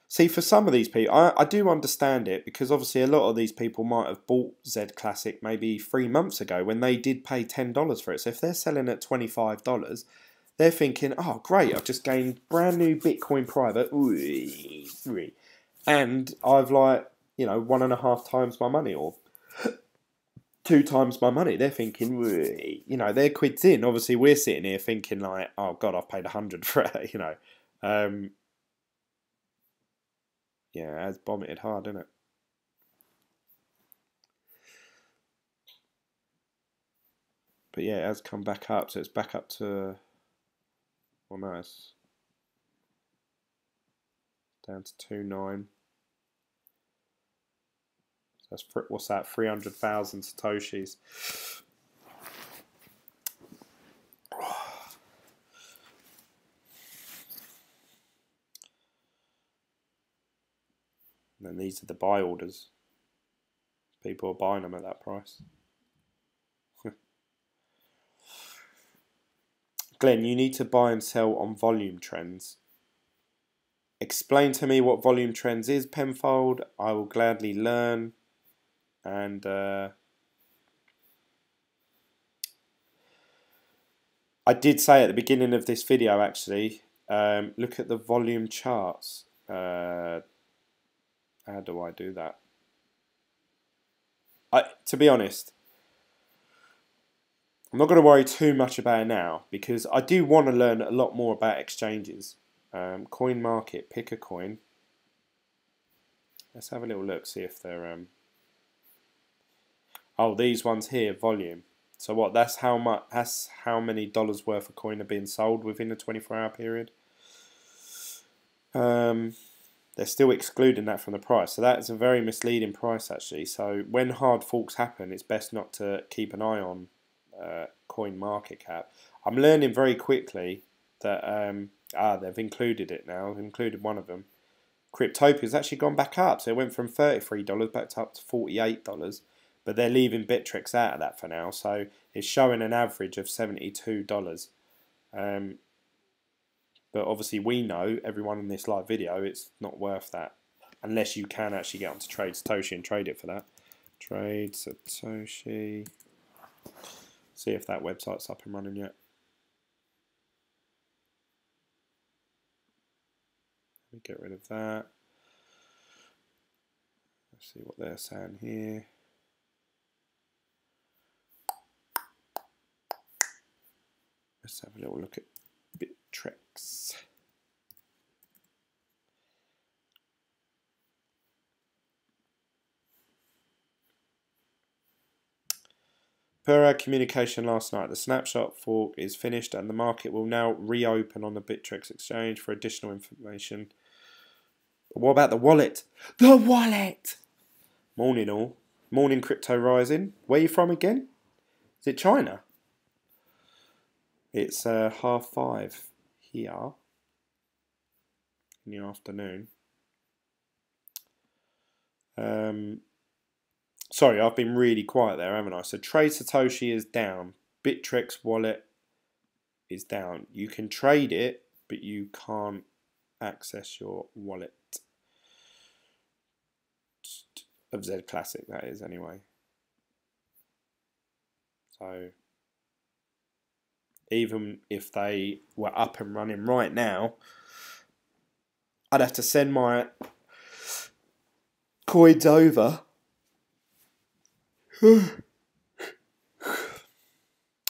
see for some of these people. I do understand it, because obviously a lot of these people might have bought ZClassic maybe 3 months ago when they did pay $10 for it. So if they're selling at $25, they're thinking, oh great, I've just gained brand new Bitcoin private, and I've 1.5 times my money, or 2 times my money. They're thinking, they're quids in. Obviously we're sitting here thinking like, oh god, I've paid 100 for it, yeah, it has vomited hard, isn't it? But yeah, it has come back up, so it's back up to, well no, it's down to 2.9. So that's, what's that, 300,000 Satoshis. And then these are the buy orders. People are buying them at that price. Glenn, you need to buy and sell on volume trends. Explain to me what volume trends is, Penfold. I will gladly learn. And I did say at the beginning of this video, actually, look at the volume charts. How do I do that? To be honest, I'm not going to worry too much about it now, because I do want to learn a lot more about exchanges. Coin market, pick a coin. Let's have a little look, see if they're... Oh, these ones here, volume. So what? That's how much. That's how many dollars worth of coin are being sold within a 24-hour period. They're still excluding that from the price, so that is a very misleading price actually. So when hard forks happen, it's best not to keep an eye on coin market cap. I'm learning very quickly that they've included it now. They've included one of them. Cryptopia's actually gone back up, so it went from $33 back up to $48. But they're leaving Bittrex out of that for now, so it's showing an average of $72. But obviously we know, everyone in this live video, it's not worth that. Unless you can actually get onto Trade Satoshi and trade it for that. Trade Satoshi. See if that website's up and running yet. Let me get rid of that. Let's see what they're saying here. Let's have a little look at Bittrex. Per our communication last night, the snapshot fork is finished and the market will now reopen on the Bittrex exchange for additional information. But what about the wallet? The wallet! Morning all. Morning Crypto Rising. Where are you from again? Is it China? It's 5:30 here in the afternoon. Sorry, I've been really quiet there, haven't I? So Trade Satoshi is down. Bittrex wallet is down. You can trade it, but you can't access your wallet. of ZClassic, that is, anyway. So even if they were up and running right now, I'd have to send my coins over,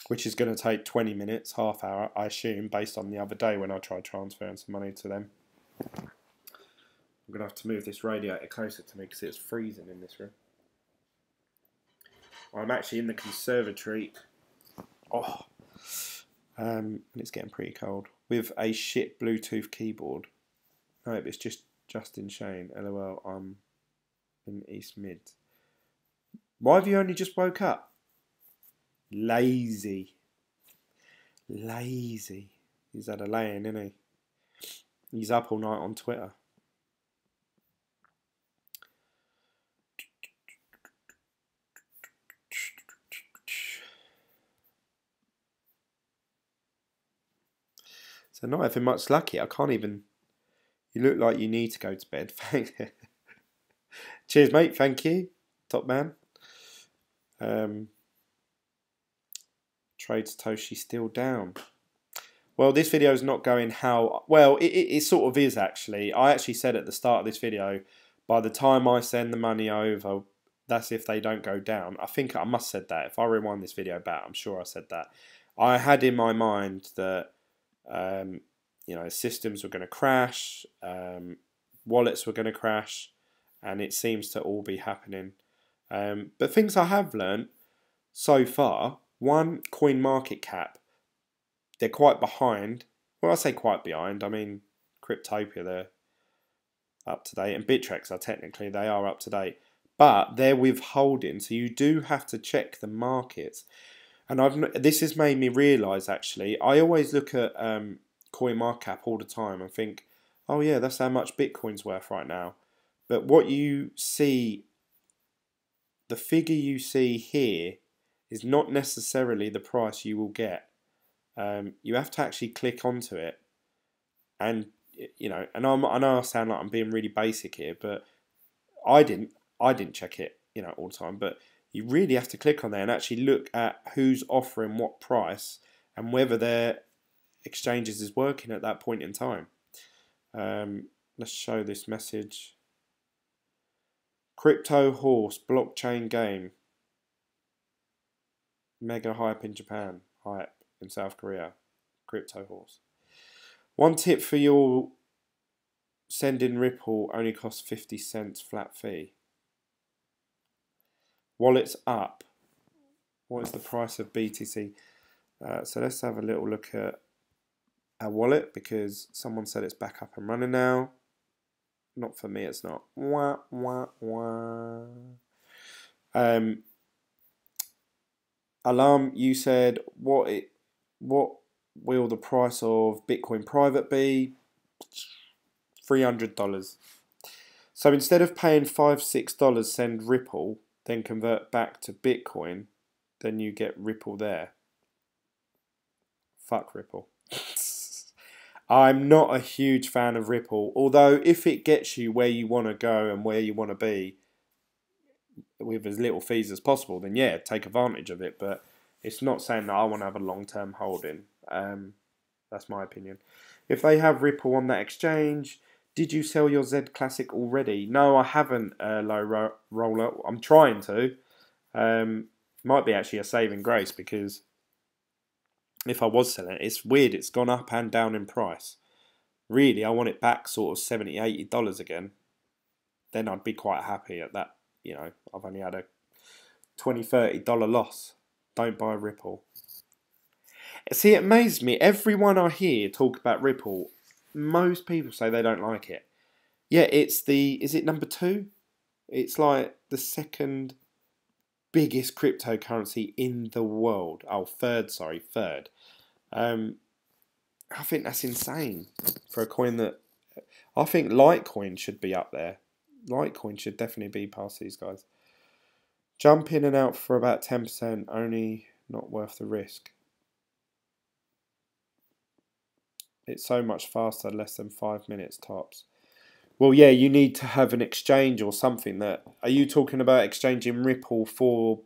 which is going to take 20 minutes, half hour, I assume, based on the other day when I tried transferring some money to them. I'm going to have to move this radiator closer to me because it's freezing in this room. I'm actually in the conservatory. Oh, and it's getting pretty cold. With a shit Bluetooth keyboard. No, it's just Justin Shane. LOL, I'm in East Mid. Why have you only just woke up? Lazy. Lazy. He's had a lay-in, isn't he? He's up all night on Twitter. So not having much lucky. I can't even... You look like you need to go to bed. Cheers, mate. Thank you. Top man. Trade Satoshi still down. Well, this video is not going how... Well, it sort of is, actually. I actually said at the start of this video, by the time I send the money over, that's if they don't go down. I think I must have said that. If I rewind this video back, I'm sure I said that. I had in my mind that... you know, systems were going to crash, wallets were going to crash, and it seems to all be happening. But things I have learned so far, one, coin market cap, they're quite behind. Well, I say quite behind, I mean, Cryptopia, they're up to date, and Bittrex are technically, they are up to date. But they're withholding, so you do have to check the markets. And this has made me realise, actually, I always look at... coin market cap all the time and think, oh yeah, that's how much Bitcoin's worth right now. But what you see, the figure you see here is not necessarily the price you will get. You have to actually click onto it, and you know, and I know I sound like I'm being really basic here, but I didn't check it, you know, all the time. But you really have to click on there and actually look at who's offering what price and whether their exchanges is working at that point in time. Let's show this message. Crypto horse blockchain game. Mega hype in Japan. Hype in South Korea. Crypto horse. One tip for your sending Ripple only costs 50 cents flat fee. Wallets up. What is the price of BTC? So let's have a little look at our wallet, because someone said it's back up and running now. Not for me, it's not. Wah, wah, wah. Alarm, you said what will the price of Bitcoin private be? $300. So instead of paying $5-6, send Ripple, then convert back to Bitcoin, then you get Ripple there. Fuck Ripple. I'm not a huge fan of Ripple, although if it gets you where you want to go and where you want to be with as little fees as possible, then yeah, take advantage of it. But it's not saying that I want to have a long-term holding. That's my opinion. If they have Ripple on that exchange, did you sell your ZClassic already? No, I haven't, low roller. I'm trying to. Might be actually a saving grace, because if I was selling it, it's weird, it's gone up and down in price. Really, I want it back sort of $70, $80 again. Then I'd be quite happy at that. You know, I've only had a $20, $30 loss. Don't buy Ripple. See, it amazes me. Everyone I hear talk about Ripple, most people say they don't like it. Yeah, it's is it number 2? It's like the second biggest cryptocurrency in the world. Oh, third. I think that's insane for a coin that... I think Litecoin should be up there. Litecoin should definitely be past these guys. Jump in and out for about 10%, only not worth the risk. It's so much faster, less than 5 minutes tops. Well, yeah, you need to have an exchange or something. That are you talking about exchanging Ripple for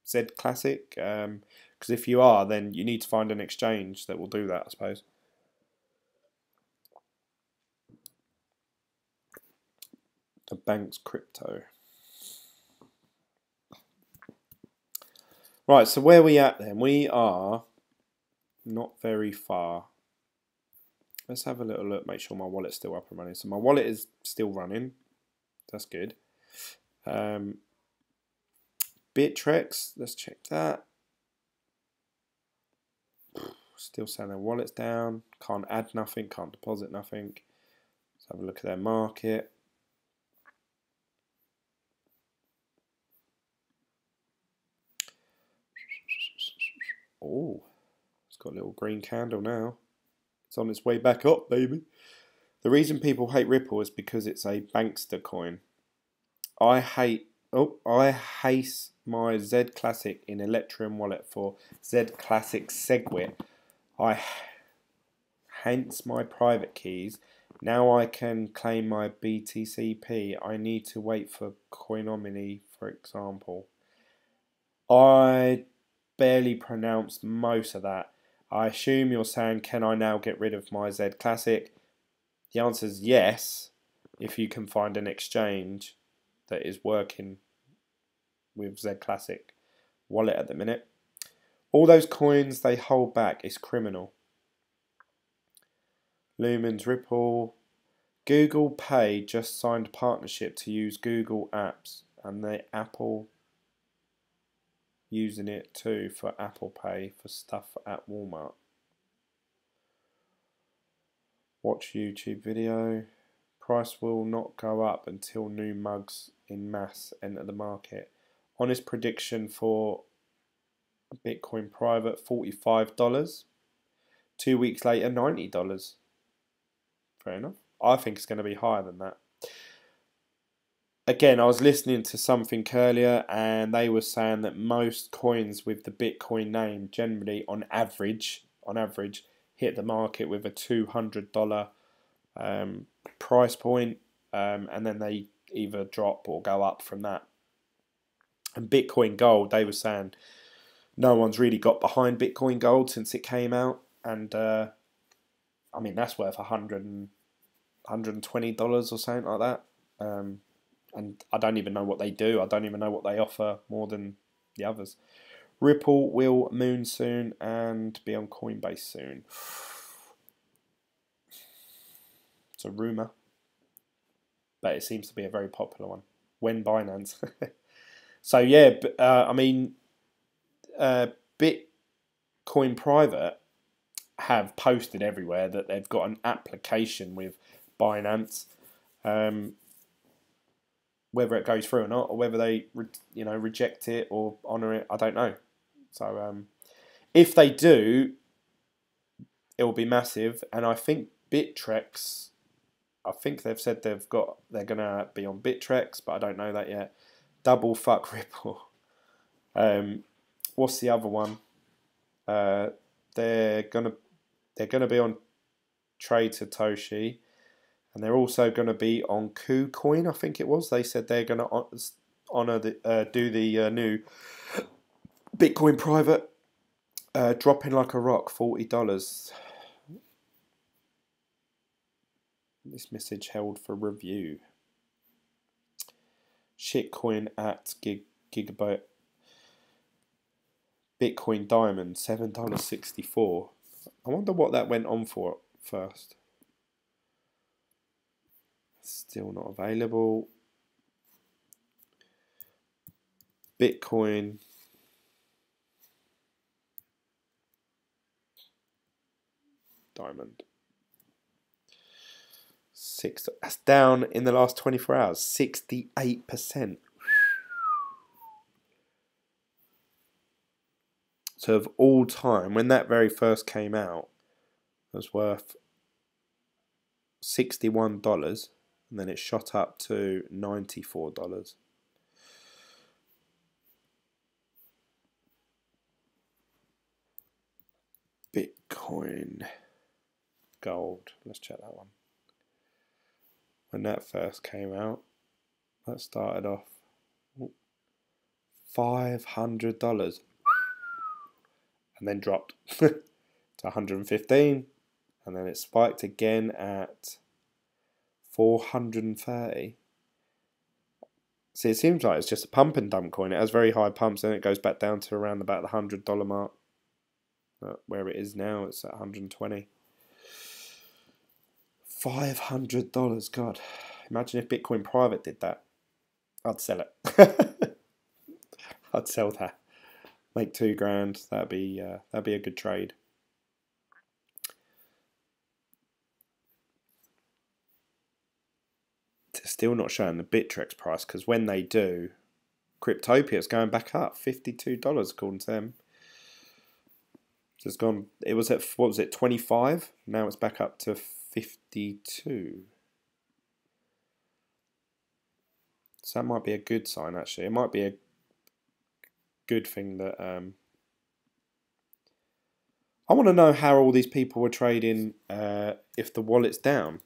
ZClassic? Because if you are, then you need to find an exchange that will do that, I suppose. The bank's crypto. Right, so where are we at then? We are not very far. Let's have a little look, make sure my wallet's still up and running. So my wallet is still running. That's good. Bittrex, let's check that. Still saying their wallet's down. Can't add nothing, can't deposit nothing. Let's have a look at their market. Oh, it's got a little green candle now. It's on its way back up, baby. The reason people hate Ripple is because it's a bankster coin. I hate my ZClassic in Ethereum wallet for ZClassic SegWit. Hence my private keys. Now I can claim my BTCP. I need to wait for Coinominy, for example. I barely pronounced most of that. I assume you're saying, can I now get rid of my ZClassic? The answer is yes, if you can find an exchange that is working with ZClassic wallet at the minute. All those coins they hold back is criminal. Lumens, Ripple. Google Pay just signed partnership to use Google Apps, and the Apple using it too for Apple Pay for stuff at Walmart. Watch YouTube video. Price will not go up until new mugs in mass enter the market. Honest prediction for Bitcoin private, $45. 2 weeks later, $90. Fair enough. I think it's going to be higher than that. Again, I was listening to something earlier and they were saying that most coins with the Bitcoin name generally on average hit the market with a $200 price point, and then they either drop or go up from that. And Bitcoin Gold, they were saying no one's really got behind Bitcoin Gold since it came out, and I mean that's worth $120 or something like that. And I don't even know what they do. I don't even know what they offer more than the others. Ripple will moon soon and be on Coinbase soon. It's a rumour, but it seems to be a very popular one. When Binance. So yeah, I mean, Bitcoin Private have posted everywhere that they've got an application with Binance. Whether it goes through or not, or whether they reject it or honour it, I don't know. So if they do, it will be massive. And I think Bittrex, I think they've said they're gonna be on Bittrex, but I don't know that yet. Double fuck Ripple. What's the other one? They're gonna be on Trade Satoshi. And they're also going to be on KuCoin, I think it was. They said they're going to do the new Bitcoin private, dropping like a rock, $40. This message held for review. Shitcoin at Gigabyte. Bitcoin Diamond, $7.64. I wonder what that went on for first. Still not available. Bitcoin. Diamond. That's down in the last 24 hours. 68%. So of all time, when that very first came out, it was worth $61. And then it shot up to $94. Bitcoin Gold. Let's check that one. when that first came out. That started off $500 and then dropped to 115, and then it spiked again at 430. See, it seems like it's just a pump and dump coin. It has very high pumps, and it goes back down to around about the $100 mark. Where it is now, it's at 120. $500, God. Imagine if Bitcoin Private did that. I'd sell it. I'd sell that. Make $2,000. That'd be a good trade. It's still not showing the Bittrex price, because when they do, Cryptopia's going back up $52 according to them. It's gone. It was at, what was it, 25? Now it's back up to 52. So that might be a good sign, actually. It might be a good thing that I want to know how all these people were trading if the wallet's down.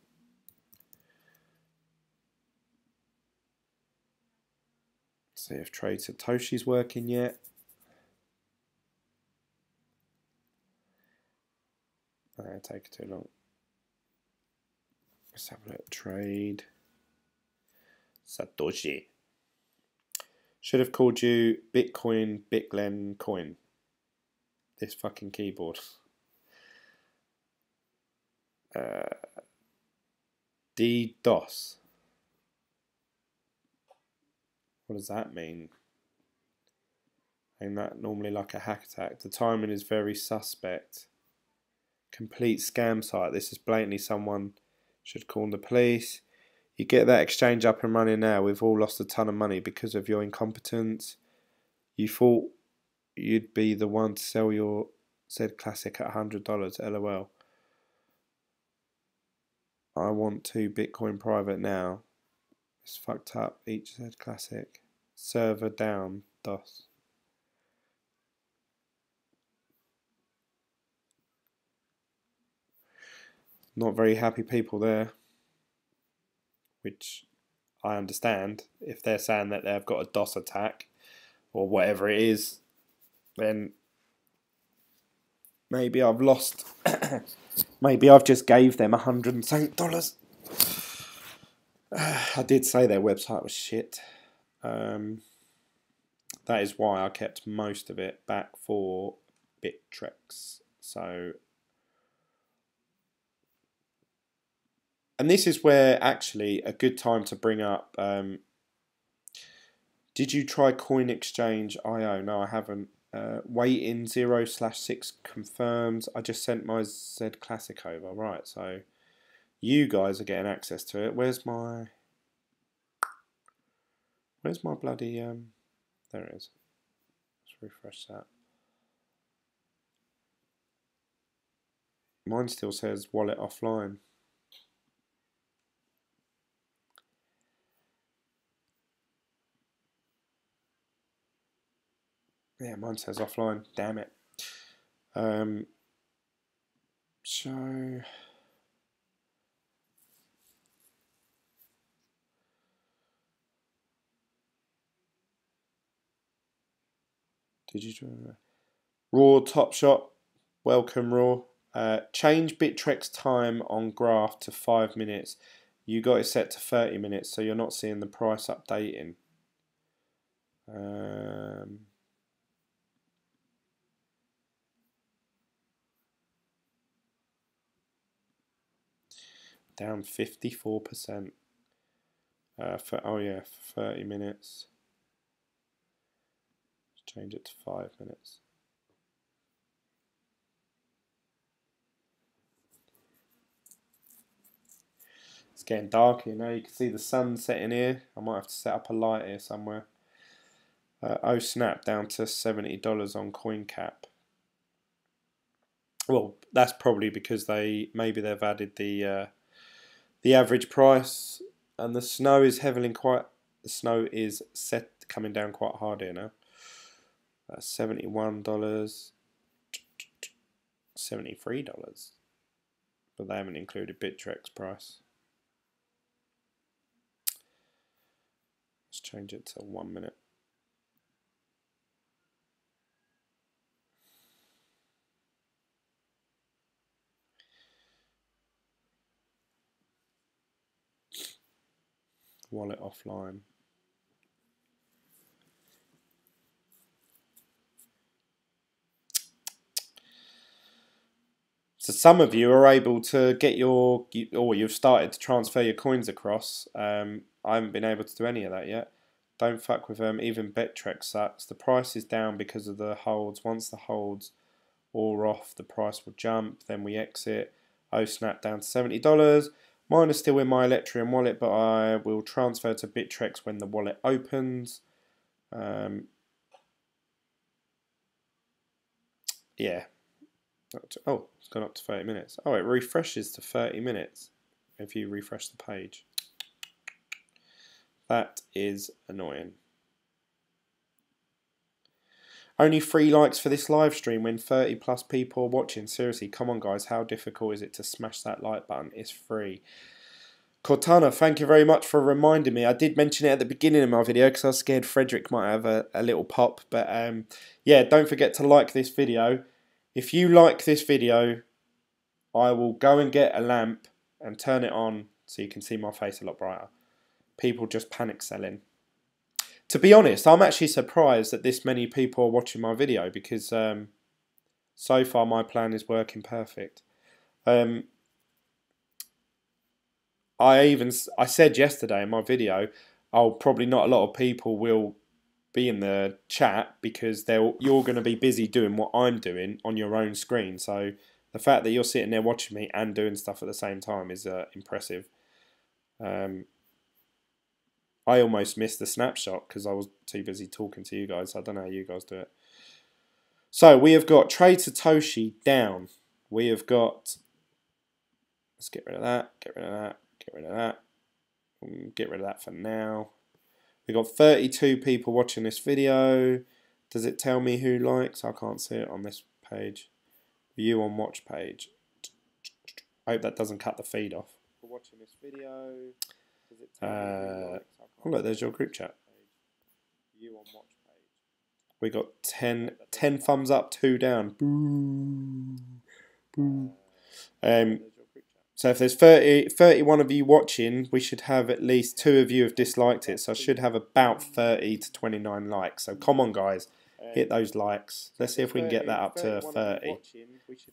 See if Trade Satoshi's working yet. It'll take too long. Let's have a look. Trade Satoshi. Should have called you Bitcoin, Bitglen Coin. This fucking keyboard. DDoS. What does that mean? Ain't that normally like a hack attack? The timing is very suspect. Complete scam site. This is blatantly someone should call the police. You get that exchange up and running now. We've all lost a ton of money because of your incompetence. You thought you'd be the one to sell your ZClassic at $100. LOL. I want 2 Bitcoin Private now. It's fucked up. Each ZClassic. Server down. DOS. Not very happy people there. Which I understand. If they're saying that they've got a DOS attack or whatever it is, then maybe I've lost. Maybe I've just gave them $100. I did say their website was shit. That is why I kept most of it back for Bittrex. So, and this is where actually a good time to bring up. Did you try Coin Exchange IO? No, I haven't. Waiting 0/6 confirmed. I just sent my ZClassic over. Right, so you guys are getting access to it. Where's my bloody there it is. Let's refresh that. Mine still says wallet offline. Yeah, mine says offline. Damn it. So did you join Raw Top Shot? Welcome, Raw. Change Bittrex time on graph to 5 minutes. You got it set to 30 minutes, so you're not seeing the price updating. Down 54%. Oh yeah, for 30 minutes. Change it to 5 minutes. It's getting dark here now. You can see the sun setting here. I might have to set up a light here somewhere. Oh snap, down to $70 on CoinCap. Well, that's probably because maybe they've added the average price, and the snow is coming down quite hard here now. $71, $73, but they haven't included Bittrex price. change it to 1 minute. Wallet offline. So some of you are able to get your, or you've started to transfer your coins across. I haven't been able to do any of that yet. Don't fuck with them. Even Bittrex sucks. The price is down because of the holds. Once the holds are off, the price will jump. Then we exit. Oh snap, down to $70. Mine is still in my Ethereum wallet, but I will transfer to Bittrex when the wallet opens. Yeah. Oh, it's gone up to 30 minutes. Oh, it refreshes to 30 minutes if you refresh the page. That is annoying. Only 3 likes for this live stream when 30 plus people are watching. Seriously, come on guys, how difficult is it to smash that like button? It's free. Cortana, thank you very much for reminding me. I did mention it at the beginning of my video because I was scared Frederick might have a little pop. But yeah, don't forget to like this video. If you like this video, I will go and get a lamp and turn it on so you can see my face a lot brighter. People just panic selling. To be honest, I'm actually surprised that this many people are watching my video because so far my plan is working perfect. I said yesterday in my video, probably not a lot of people will be in the chat because you're going to be busy doing what I'm doing on your own screen. So the fact that you're sitting there watching me and doing stuff at the same time is impressive. I almost missed the snapshot because I was too busy talking to you guys. I don't know how you guys do it. So we have got Trade Satoshi down. We have got, let's get rid of that, get rid of that, get rid of that. Get rid of that for now. We've got 32 people watching this video. Does it tell me who likes? I can't see it on this page. View on watch page. I hope that doesn't cut the feed off. For watching this video, does it tell me who likes? Oh look, there's your group chat. View on watch page. We got 10 thumbs up, 2 down. Boo. Boo. So if there's 31 of you watching, we should have at least 2 of you have disliked it. So I should have about 30 to 29 likes. So come on guys, hit those likes. Let's see if we can get that up to 30.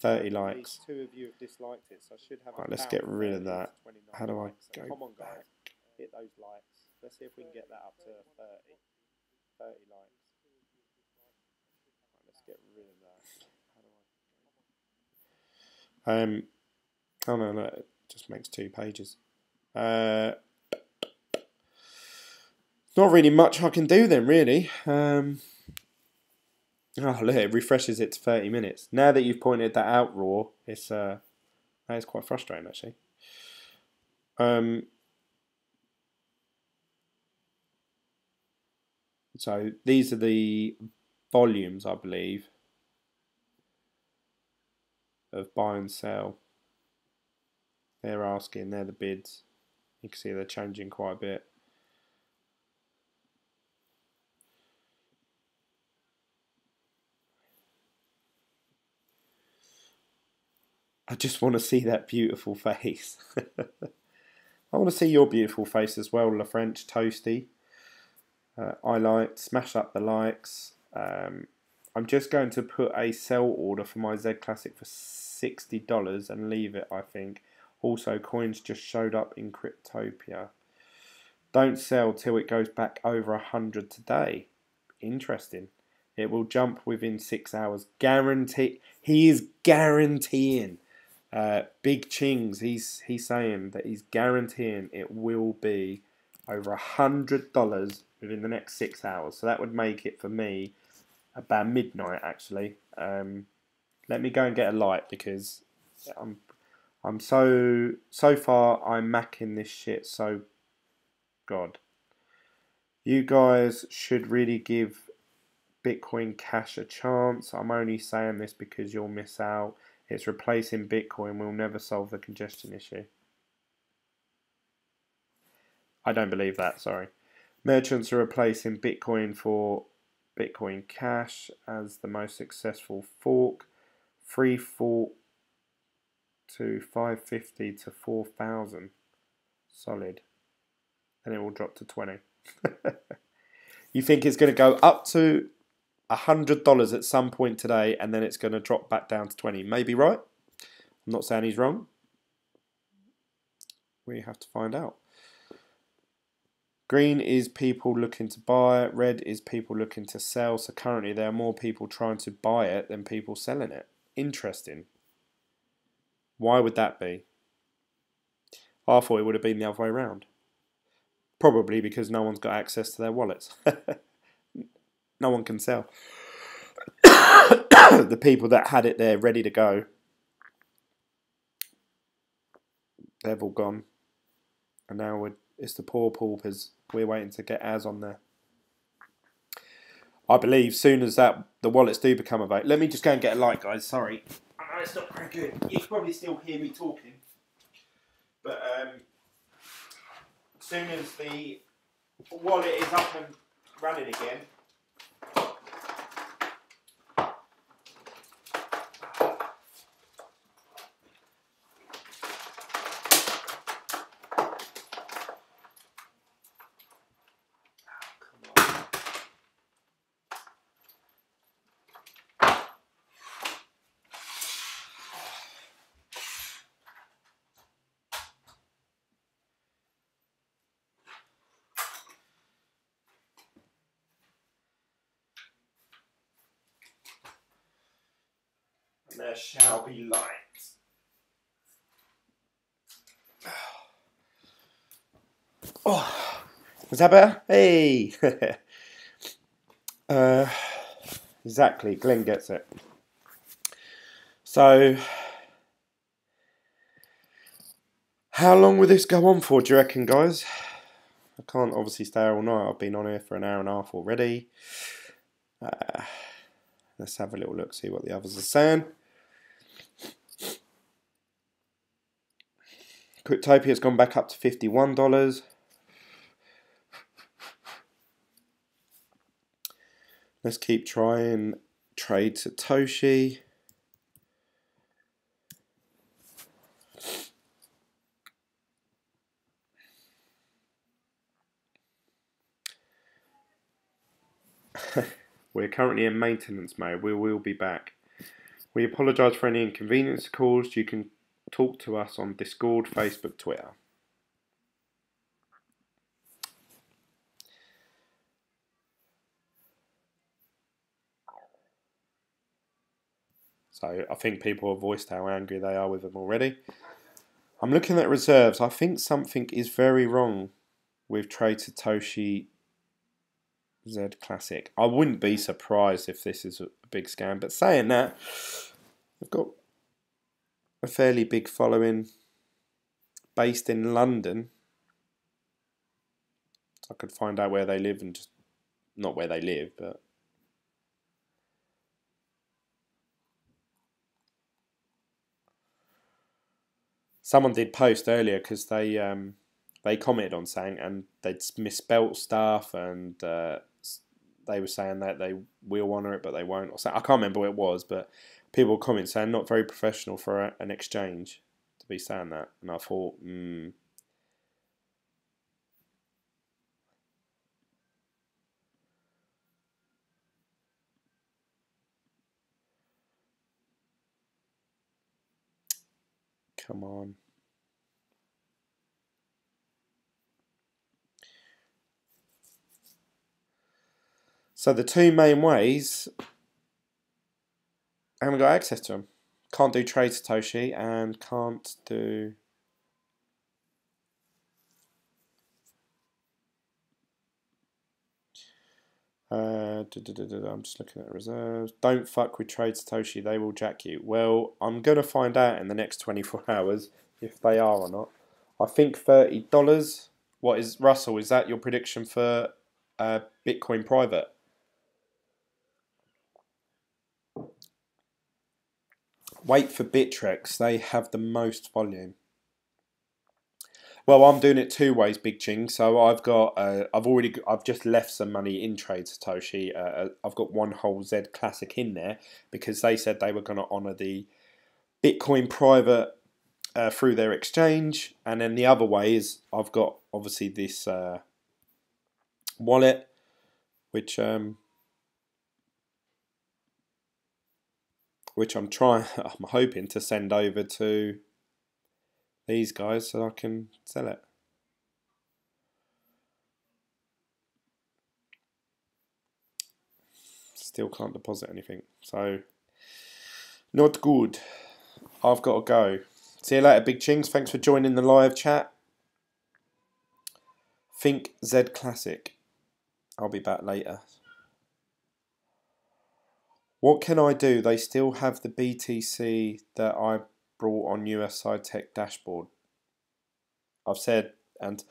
30 likes. Right, let's get rid of that. How do I go back? Hit those likes. Let's see if we can get that up to 30. 30 likes. Right, let's get rid of that. How do I... Oh no, it just makes 2 pages. Not really much I can do then, really. Oh look, it refreshes it to 30 minutes. Now that you've pointed that out, Raw, that is quite frustrating actually. So these are the volumes, I believe, of buy and sell. They're asking, they're the bids. You can see they're changing quite a bit. I just want to see that beautiful face. I want to see your beautiful face as well, La French Toasty. I liked, smash up the likes. I'm just going to put a sell order for my ZClassic for $60 and leave it, I think. Also, coins just showed up in Cryptopia. Don't sell till it goes back over 100 today. Interesting. It will jump within 6 hours. Guarantee. He is guaranteeing. Big Chings. He's saying that he's guaranteeing it will be over $100 within the next 6 hours. So that would make it for me about midnight actually. Let me go and get a light because I'm so far I'm macking this shit so God. You guys should really give Bitcoin Cash a chance. I'm only saying this because you'll miss out. It's replacing Bitcoin will never solve the congestion issue. I don't believe that, sorry. Merchants are replacing Bitcoin for Bitcoin Cash as the most successful fork. Free fall to 550 to 4,000. Solid. And it will drop to 20. You think it's going to go up to $100 at some point today and then it's going to drop back down to 20? Maybe right. I'm not saying he's wrong. We have to find out. Green is people looking to buy it. Red is people looking to sell. So currently there are more people trying to buy it than people selling it. Interesting. Why would that be? I thought it would have been the other way around. Probably because no one's got access to their wallets. No one can sell. The people that had it there ready to go, they've all gone. And now it's the poor paupers. We're waiting to get ours on there. I believe soon as the wallets do become available. Let me just go and get a light, guys. Sorry. I know it's not very good. You can probably still hear me talking. But as soon as the wallet is up and running again, there shall be light. Oh, is that better? Hey! Exactly, Glenn gets it. So, how long will this go on for, do you reckon, guys? I can't obviously stay all night. I've been on here for an hour and a half already. Let's have a little look, see what the others are saying. Cryptopia's gone back up to $51. Let's keep trying. Trade Satoshi. We're currently in maintenance mode. We will be back. We apologise for any inconvenience caused. You can talk to us on Discord, Facebook, Twitter. So I think people have voiced how angry they are with them already. I'm looking at reserves. I think something is very wrong with Trade Satoshi ZClassic. I wouldn't be surprised if this is a big scam. But saying that, I've got a fairly big following based in London. So I could find out where they live and just, not where they live, but someone did post earlier because they commented on saying, and they'd misspelt stuff, and they were saying that they will honour it but they won't, or so. I can't remember what it was, but people comment saying not very professional for an exchange to be saying that, and I thought, come on. So the two main ways, I haven't got access to them. Can't do Trade Satoshi and can't do... I'm just looking at reserves. Don't fuck with Trade Satoshi, they will jack you. Well, I'm going to find out in the next 24 hours if they are or not. I think $30. What is, Russell, is that your prediction for Bitcoin private? Wait for Bittrex, they have the most volume. Well, I'm doing it two ways, Big Ching. So I've just left some money in Trade Satoshi. I've got one whole ZClassic in there because they said they were going to honour the Bitcoin private through their exchange, and then the other way is I've got obviously this wallet, which I'm I'm hoping to send over to these guys so I can sell it. Still can't deposit anything, so not good. I've got to go. See you later, Big Chings. Thanks for joining the live chat. Think ZClassic. I'll be back later. What can I do? They still have the BTC that I brought on US Side Tech dashboard. I've said, and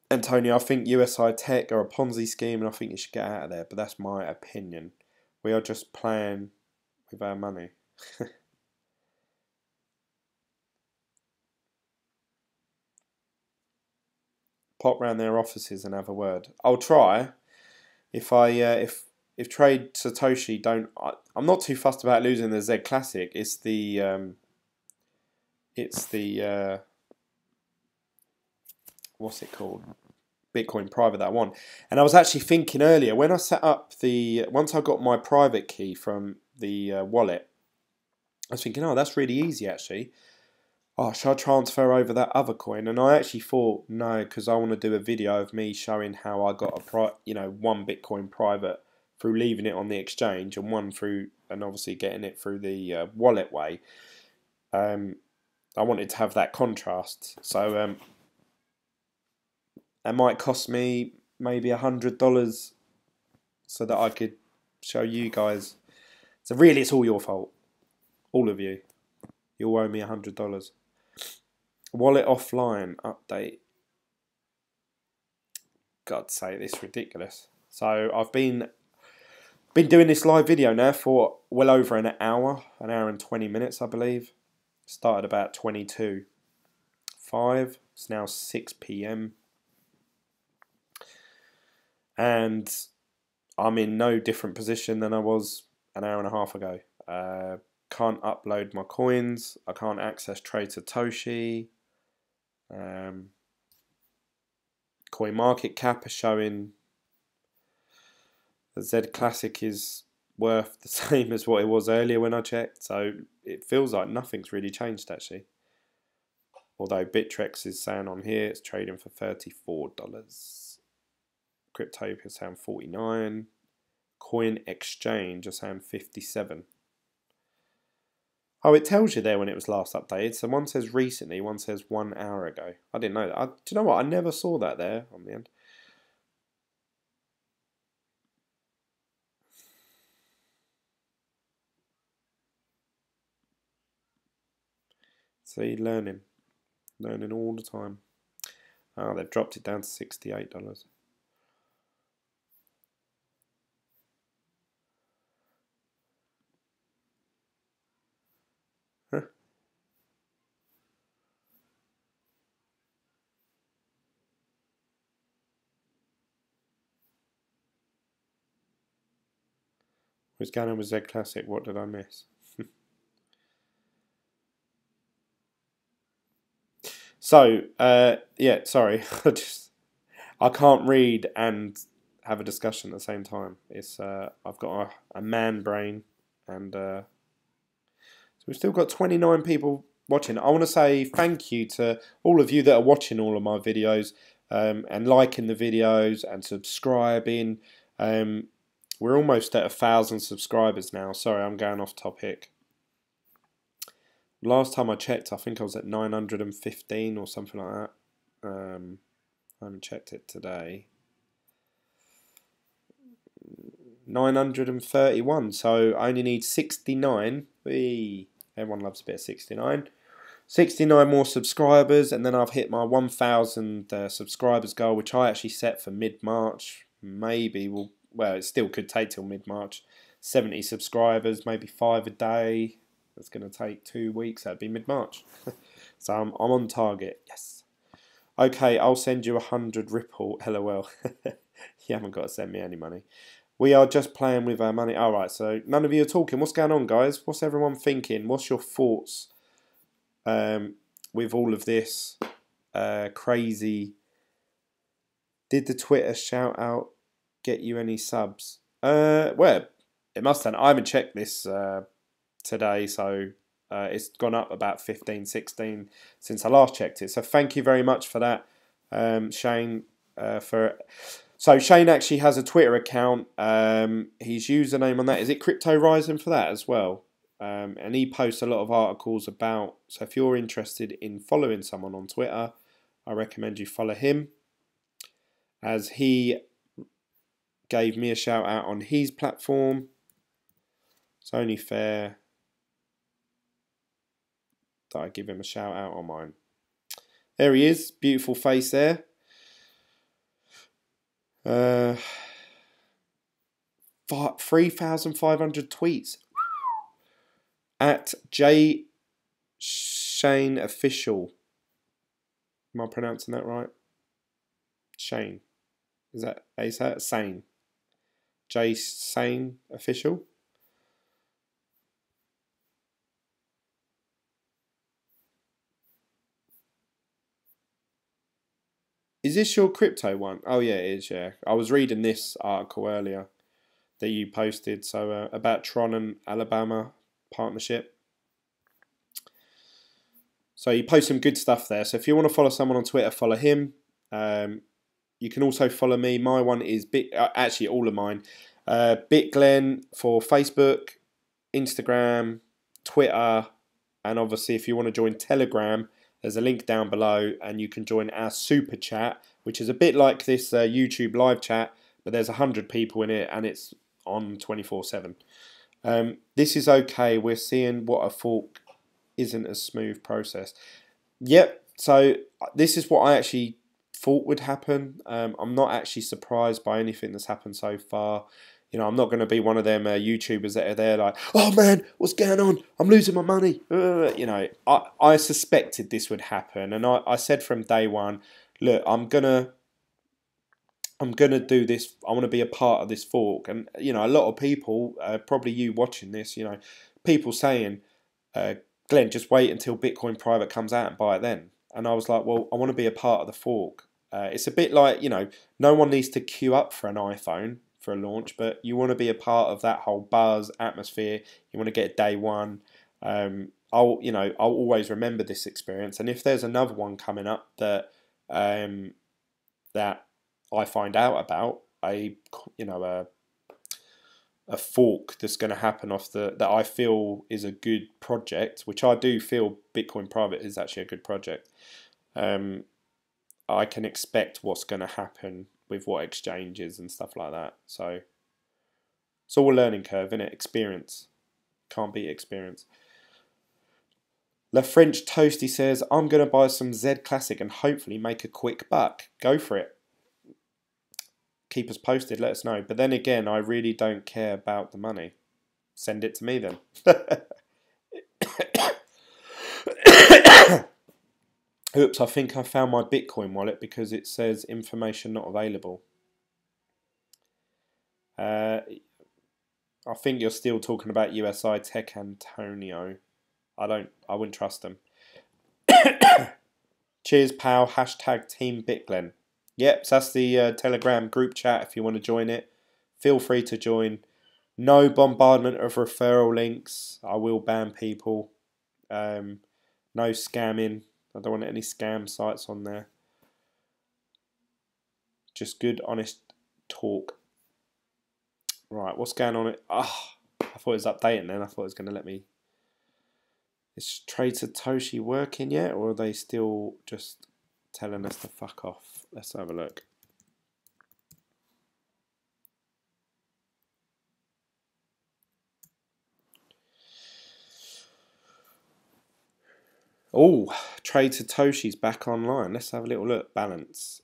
Antonio, I think USI Tech are a Ponzi scheme and I think you should get out of there, but that's my opinion. We are just playing with our money. Pop round their offices and have a word. I'll try. If Trade Satoshi don't, I'm not too fussed about losing the ZClassic. It's the what's it called? Bitcoin private that I want. And I was actually thinking earlier when I set up once I got my private key from the wallet, I was thinking, oh, that's really easy actually. Oh, should I transfer over that other coin? And I actually thought no, because I want to do a video of me showing how I got one Bitcoin private through leaving it on the exchange and one through, and obviously getting it through the wallet way. I wanted to have that contrast, so it might cost me maybe $100 so that I could show you guys. So really, it's all your fault, all of you. You'll owe me $100. Wallet offline update. God's sake, this is ridiculous. So I've been doing this live video now for well over an hour and 20 minutes, I believe. Started about 22:05. It's now 6 p.m. and I'm in no different position than I was an hour and a half ago. Can't upload my coins. I can't access Trade Satoshi. Coin market cap is showing the ZClassic is worth the same as what it was earlier when I checked. So it feels like nothing's really changed actually. Although Bittrex is saying on here it's trading for $34. Cryptopia saying 49. Coin Exchange are saying 57. Oh, it tells you there when it was last updated. So one says recently, one says 1 hour ago. I didn't know that. Do you know what? I never saw that there on the end. See, learning all the time. Oh, they've dropped it down to $68. Huh. What's going on with ZClassic? What did I miss? So, yeah, sorry. I can't read and have a discussion at the same time. It's I've got a man brain, and so we've still got 29 people watching. I want to say thank you to all of you that are watching all of my videos and liking the videos and subscribing. We're almost at 1,000 subscribers now. Sorry, I'm going off topic. Last time I checked, I think I was at 915 or something like that. I haven't checked it today. 931, so I only need 69. Everyone loves a bit of 69. 69 more subscribers, and then I've hit my 1,000 subscribers goal, which I actually set for mid-March. Maybe well, it still could take till mid-March. 70 subscribers, maybe 5 a day. That's going to take 2 weeks. That'd be mid-March. So I'm on target. Yes. Okay, I'll send you 100 Ripple. LOL. You haven't got to send me any money. We are just playing with our money. Alright, so none of you are talking. What's going on, guys? What's everyone thinking? What's your thoughts with all of this crazy? Did the Twitter shout out get you any subs? Well, it must have. I haven't checked this today, so it's gone up about 15, 16 since I last checked it. So thank you very much for that, Shane. So Shane actually has a Twitter account. His username on that, is it Crypto Rising for that as well? And he posts a lot of articles about. So if you're interested in following someone on Twitter, I recommend you follow him, as he gave me a shout out on his platform. It's only fair that I give him a shout out on mine. There he is, beautiful face there. 3,500 tweets at J Shane Official. Am I pronouncing that right? Shane. Is that Sane? J Sane Official. Is this your crypto one? Oh yeah, it is, yeah. I was reading this article earlier that you posted, so about Tron and Alabama partnership. So you post some good stuff there. So if you want to follow someone on Twitter, follow him. You can also follow me. My one is actually all of mine. Glen for Facebook, Instagram, Twitter, and obviously if you want to join Telegram, there's a link down below, and you can join our super chat, which is a bit like this YouTube live chat, but there's 100 people in it, and it's on 24/7. This is okay. We're seeing what a fork isn't a smooth process. Yep. So this is what I actually thought would happen. I'm not actually surprised by anything that's happened so far. You know, I'm not going to be one of them YouTubers that are there like, oh man, what's going on? I'm losing my money. You know, I suspected this would happen, and I said from day one, look, I'm gonna do this. I want to be a part of this fork, and you know, a lot of people, probably you watching this, you know, people saying, Glenn, just wait until Bitcoin Private comes out and buy it then. And I was like, well, I want to be a part of the fork. It's a bit like, you know, no one needs to queue up for an iPhone for a launch, but you want to be a part of that whole buzz atmosphere. You want to get day one. I'll always remember this experience, and if there's another one coming up that that I find out about, a fork that's going to happen off that I feel is a good project, which I do feel Bitcoin Private is actually a good project. I can expect what's going to happen with what exchanges and stuff like that. So it's all a learning curve, isn't it? Experience. Can't beat experience. Le French Toasty says, I'm going to buy some ZClassic and hopefully make a quick buck. Go for it. Keep us posted, let us know. But then again, I really don't care about the money. Send it to me then. Oops, I think I found my Bitcoin wallet because it says information not available. I think you're still talking about USI Tech Antonio. I wouldn't trust them. Cheers, pal. Hashtag Team BitGlen. Yep, so that's the Telegram group chat. If you want to join it, feel free to join. No bombardment of referral links. I will ban people. No scamming. I don't want any scam sites on there. Just good, honest talk. Right, what's going on? I thought it was updating then. I thought it was going to let me. Is Trade Satoshi working yet, or are they still just telling us to fuck off? Let's have a look. Oh, Trade Satoshi's back online. Let's have a little look. Balance.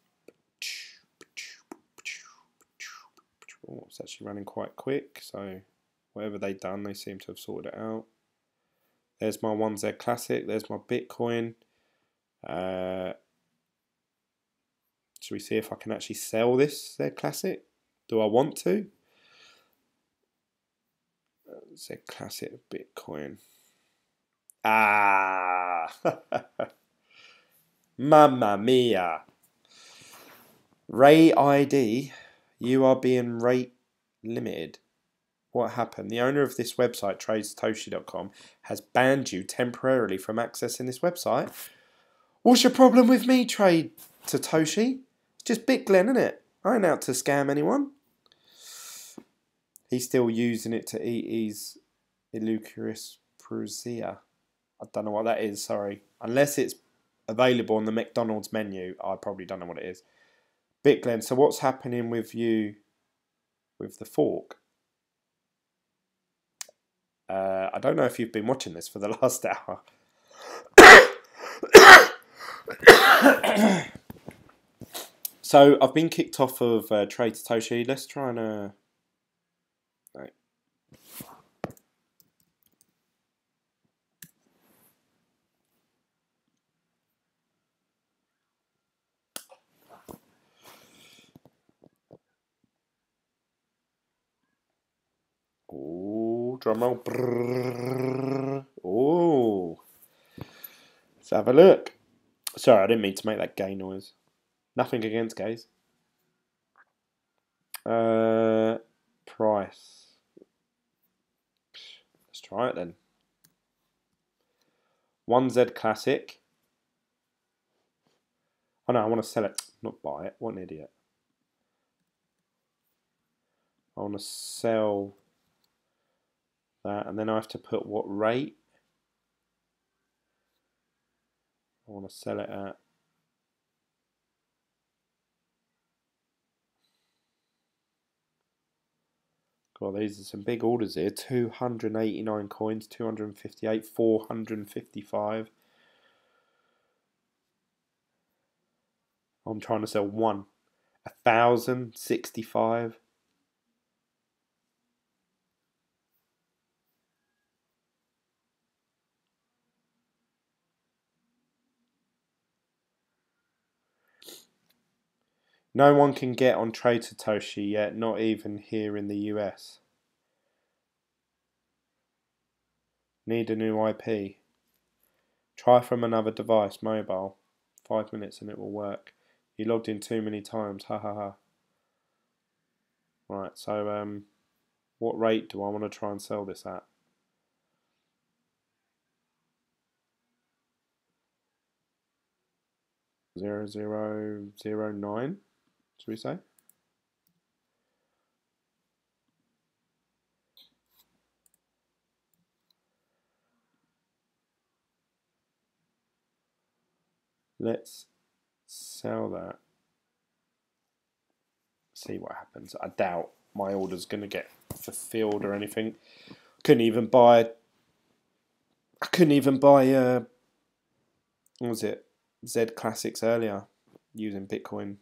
Oh, it's actually running quite quick. So whatever they've done, they seem to have sorted it out. There's my ZClassic. There's my Bitcoin. Should we see if I can actually sell this ZClassic? Do I want to? ZClassic Bitcoin. Ah! Mamma mia! Rate ID, you are being rate limited. What happened? The owner of this website, tradesatoshi.com, has banned you temporarily from accessing this website. What's your problem with me, Trade Satoshi? It's just Bitglen, isn't it? I ain't out to scam anyone. He's still using it to eat his Illucurus Prusea. I don't know what that is, sorry. Unless it's available on the McDonald's menu, I probably don't know what it is. Bitglen, so what's happening with you with the fork? I don't know if you've been watching this for the last hour. So I've been kicked off of Trade Satoshi. Let's try and no. Oh, drum roll. Oh, let's have a look. Sorry, I didn't mean to make that gay noise. Nothing against gays. Price. Let's try it then. 1 ZClassic. Oh no, I want to sell it, not buy it. What an idiot. I want to sell that, and then I have to put what rate. I want to sell it at. God, these are some big orders here. 289 coins, 258, 455. I'm trying to sell one. 1,065. No one can get on Trade Satoshi yet, not even here in the US. Need a new IP. Try from another device, mobile. 5 minutes and it will work. You logged in too many times, ha ha ha. Right, so what rate do I want to try and sell this at? 0.0009, should we say? Let's sell that. See what happens. I doubt my order's going to get fulfilled or anything. Couldn't even buy. What was it? ZClassics earlier using Bitcoin.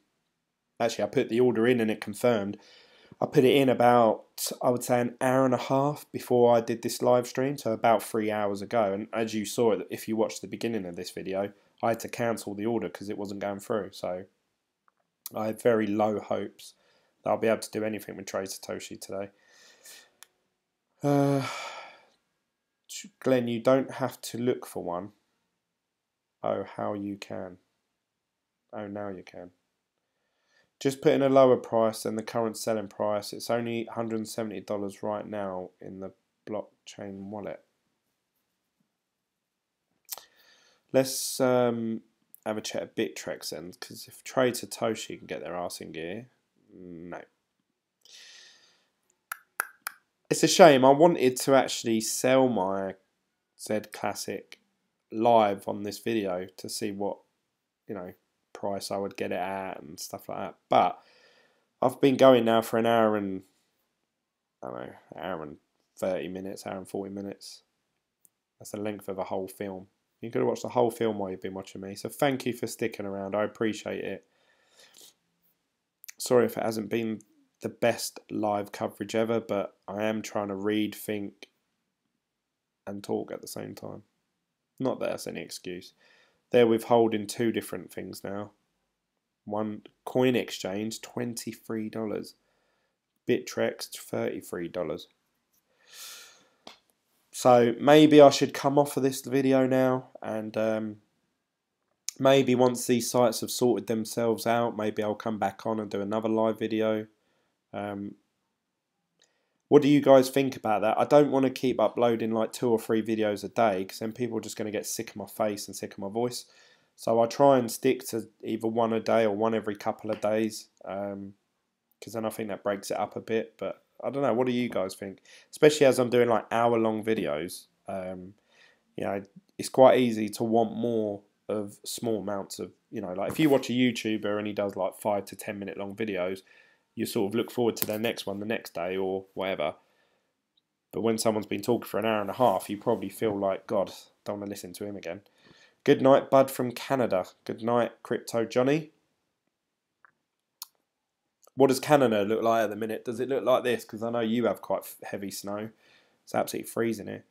Actually, I put the order in and it confirmed. I put it in about, I would say, an hour and a half before I did this live stream, so about 3 hours ago. And as you saw, if you watched the beginning of this video, I had to cancel the order because it wasn't going through. So I have very low hopes that I'll be able to do anything with Trade Satoshi today. Glenn, you don't have to look for one. Oh, how you can. Oh, now you can. Just put in a lower price than the current selling price. It's only $170 right now in the blockchain wallet. Let's have a chat at Bittrex then, because if Trade Satoshi can get their arse in gear, no. It's a shame. I wanted to actually sell my ZClassic live on this video to see what, price I would get it at and stuff like that. But I've been going now for an hour and, hour and 30 minutes, hour and 40 minutes. That's the length of a whole film. You could have watched the whole film while you've been watching me. So thank you for sticking around. I appreciate it. Sorry if it hasn't been the best live coverage ever, but I am trying to read, think, and talk at the same time. Not that that's any excuse. They're withholding 2 different things now. One coin exchange, $23. Bittrex, $33. So maybe I should come off of this video now, and maybe once these sites have sorted themselves out, maybe I'll come back on and do another live video. What do you guys think about that? I don't want to keep uploading like 2 or 3 videos a day, because then people are just going to get sick of my face and sick of my voice. So I try and stick to either one a day or one every couple of days, because then I think that breaks it up a bit. But I don't know, what do you guys think? Especially as I'm doing like hour-long videos, you know, it's quite easy to want more of small amounts of, you know, like if you watch a YouTuber and he does like 5 to 10 minute long videos, you sort of look forward to their next one the next day or whatever. But when someone's been talking for an hour and a half, you probably feel like, God, don't want to listen to him again. Good night, Bud from Canada. Good night, Crypto Johnny. What does Canada look like at the minute? Does it look like this? Because I know you have quite heavy snow. It's absolutely freezing here.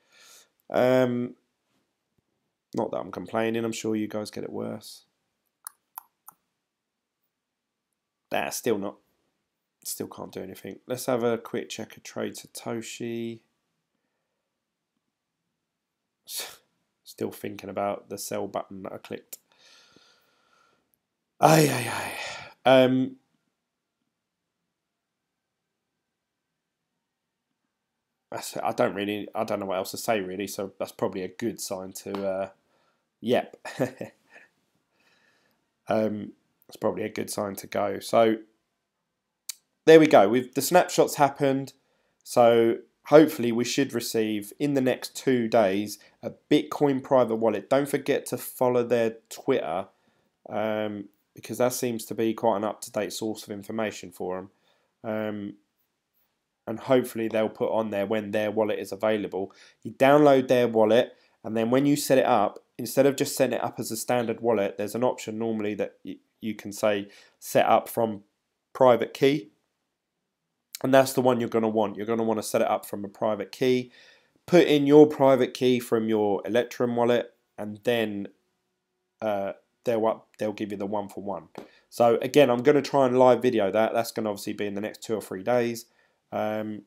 Not that I'm complaining. I'm sure you guys get it worse. Still not. Still can't do anything. Let's have a quick check of trade Satoshi. Still thinking about the sell button that I clicked. I don't know what else to say really, so that's probably a good sign to yep. It's probably a good sign to go. So there we go. The snapshots happened, so hopefully we should receive in the next 2 days a Bitcoin private wallet. Don't forget to follow their Twitter, because that seems to be quite an up-to-date source of information for them. And hopefully they'll put on there when their wallet is available. You download their wallet, and then when you set it up, instead of just setting it up as a standard wallet, there's an option normally that you can say set up from private key. And that's the one you're going to want. You're going to want to set it up from a private key. Put in your private key from your Ethereum wallet, and then they'll give you the 1-for-1. So again, I'm going to try and live video that. That's going to obviously be in the next 2 or 3 days. I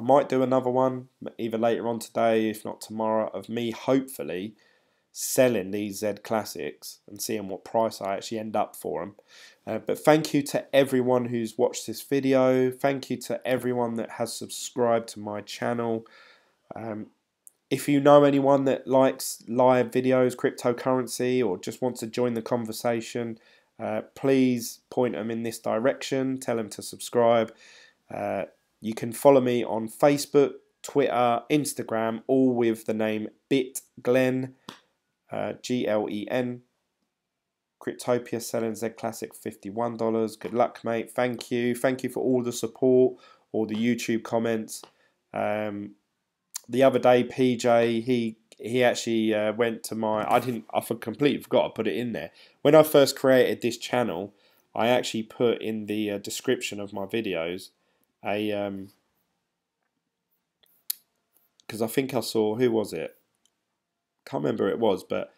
might do another one either later on today, if not tomorrow, of me hopefully selling these ZClassics and seeing what price I actually end up for them. But thank you to everyone who's watched this video. Thank you to everyone that has subscribed to my channel. If you know anyone that likes live videos, cryptocurrency, or just wants to join the conversation, please point them in this direction. Tell them to subscribe. You can follow me on Facebook, Twitter, Instagram, all with the name glen, GLEN. Cryptopia selling ZClassic $51. Good luck, mate. Thank you. Thank you for all the support, all the YouTube comments. The other day, PJ, he actually went to my. I completely forgot to put it in there. When I first created this channel, I actually put in the description of my videos because I think I saw, who was it? Can't remember who it was, but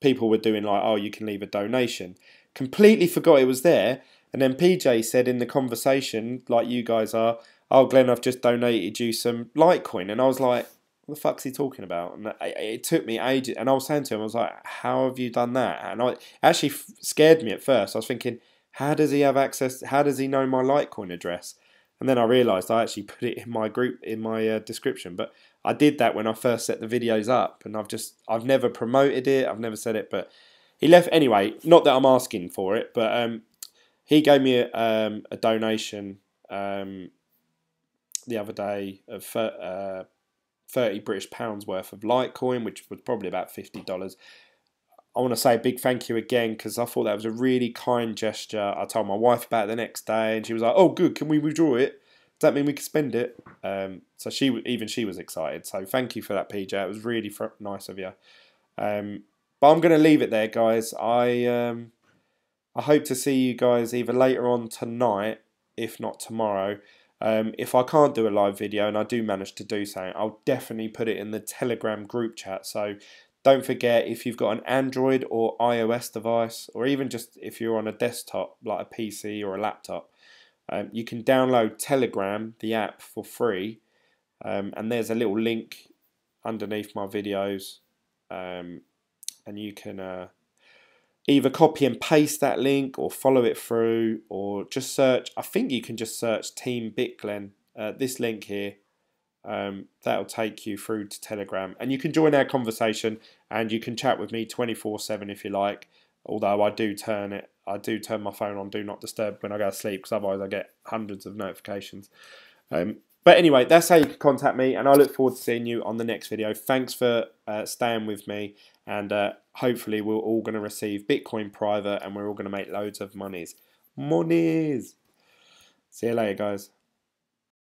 people were doing like, oh, you can leave a donation. Completely forgot it was there, and then PJ said in the conversation, like you guys are, oh, Glenn, I've just donated you some Litecoin, and I was like, what the fuck's he talking about? And it took me ages, and I was saying to him, I was like, how have you done that? And it actually scared me at first. I was thinking, how does he have access? How does he know my Litecoin address? And then I realised I actually put it in my group, in my description. But I did that when I first set the videos up, and I've never promoted it. I've never said it, but he left anyway. Not that I'm asking for it, but he gave me a donation the other day of 30 British pounds worth of Litecoin, which was probably about $50. I want to say a big thank you again, because I thought that was a really kind gesture. I told my wife about it the next day, and she was like, oh good, can we withdraw it? Does that mean we can spend it? So she was excited. So thank you for that, PJ. It was really nice of you. But I'm going to leave it there, guys. I hope to see you guys either later on tonight, if not tomorrow. If I can't do a live video, and I do manage to do so, I'll definitely put it in the Telegram group chat. So Don't forget, if you've got an Android or iOS device, or even just if you're on a desktop like a PC or a laptop, you can download Telegram, the app, for free. And there's a little link underneath my videos, and you can either copy and paste that link or follow it through, or just search. I think you can just search Team BitGlen, this link here. That'll take you through to Telegram, and you can join our conversation, and you can chat with me 24/7 if you like. Although I do turn my phone on do not disturb when I go to sleep, because otherwise I get hundreds of notifications. But anyway, that's how you can contact me, and I look forward to seeing you on the next video. Thanks for staying with me, and hopefully we're all going to receive Bitcoin private, and we're all going to make loads of monies. See you later, guys.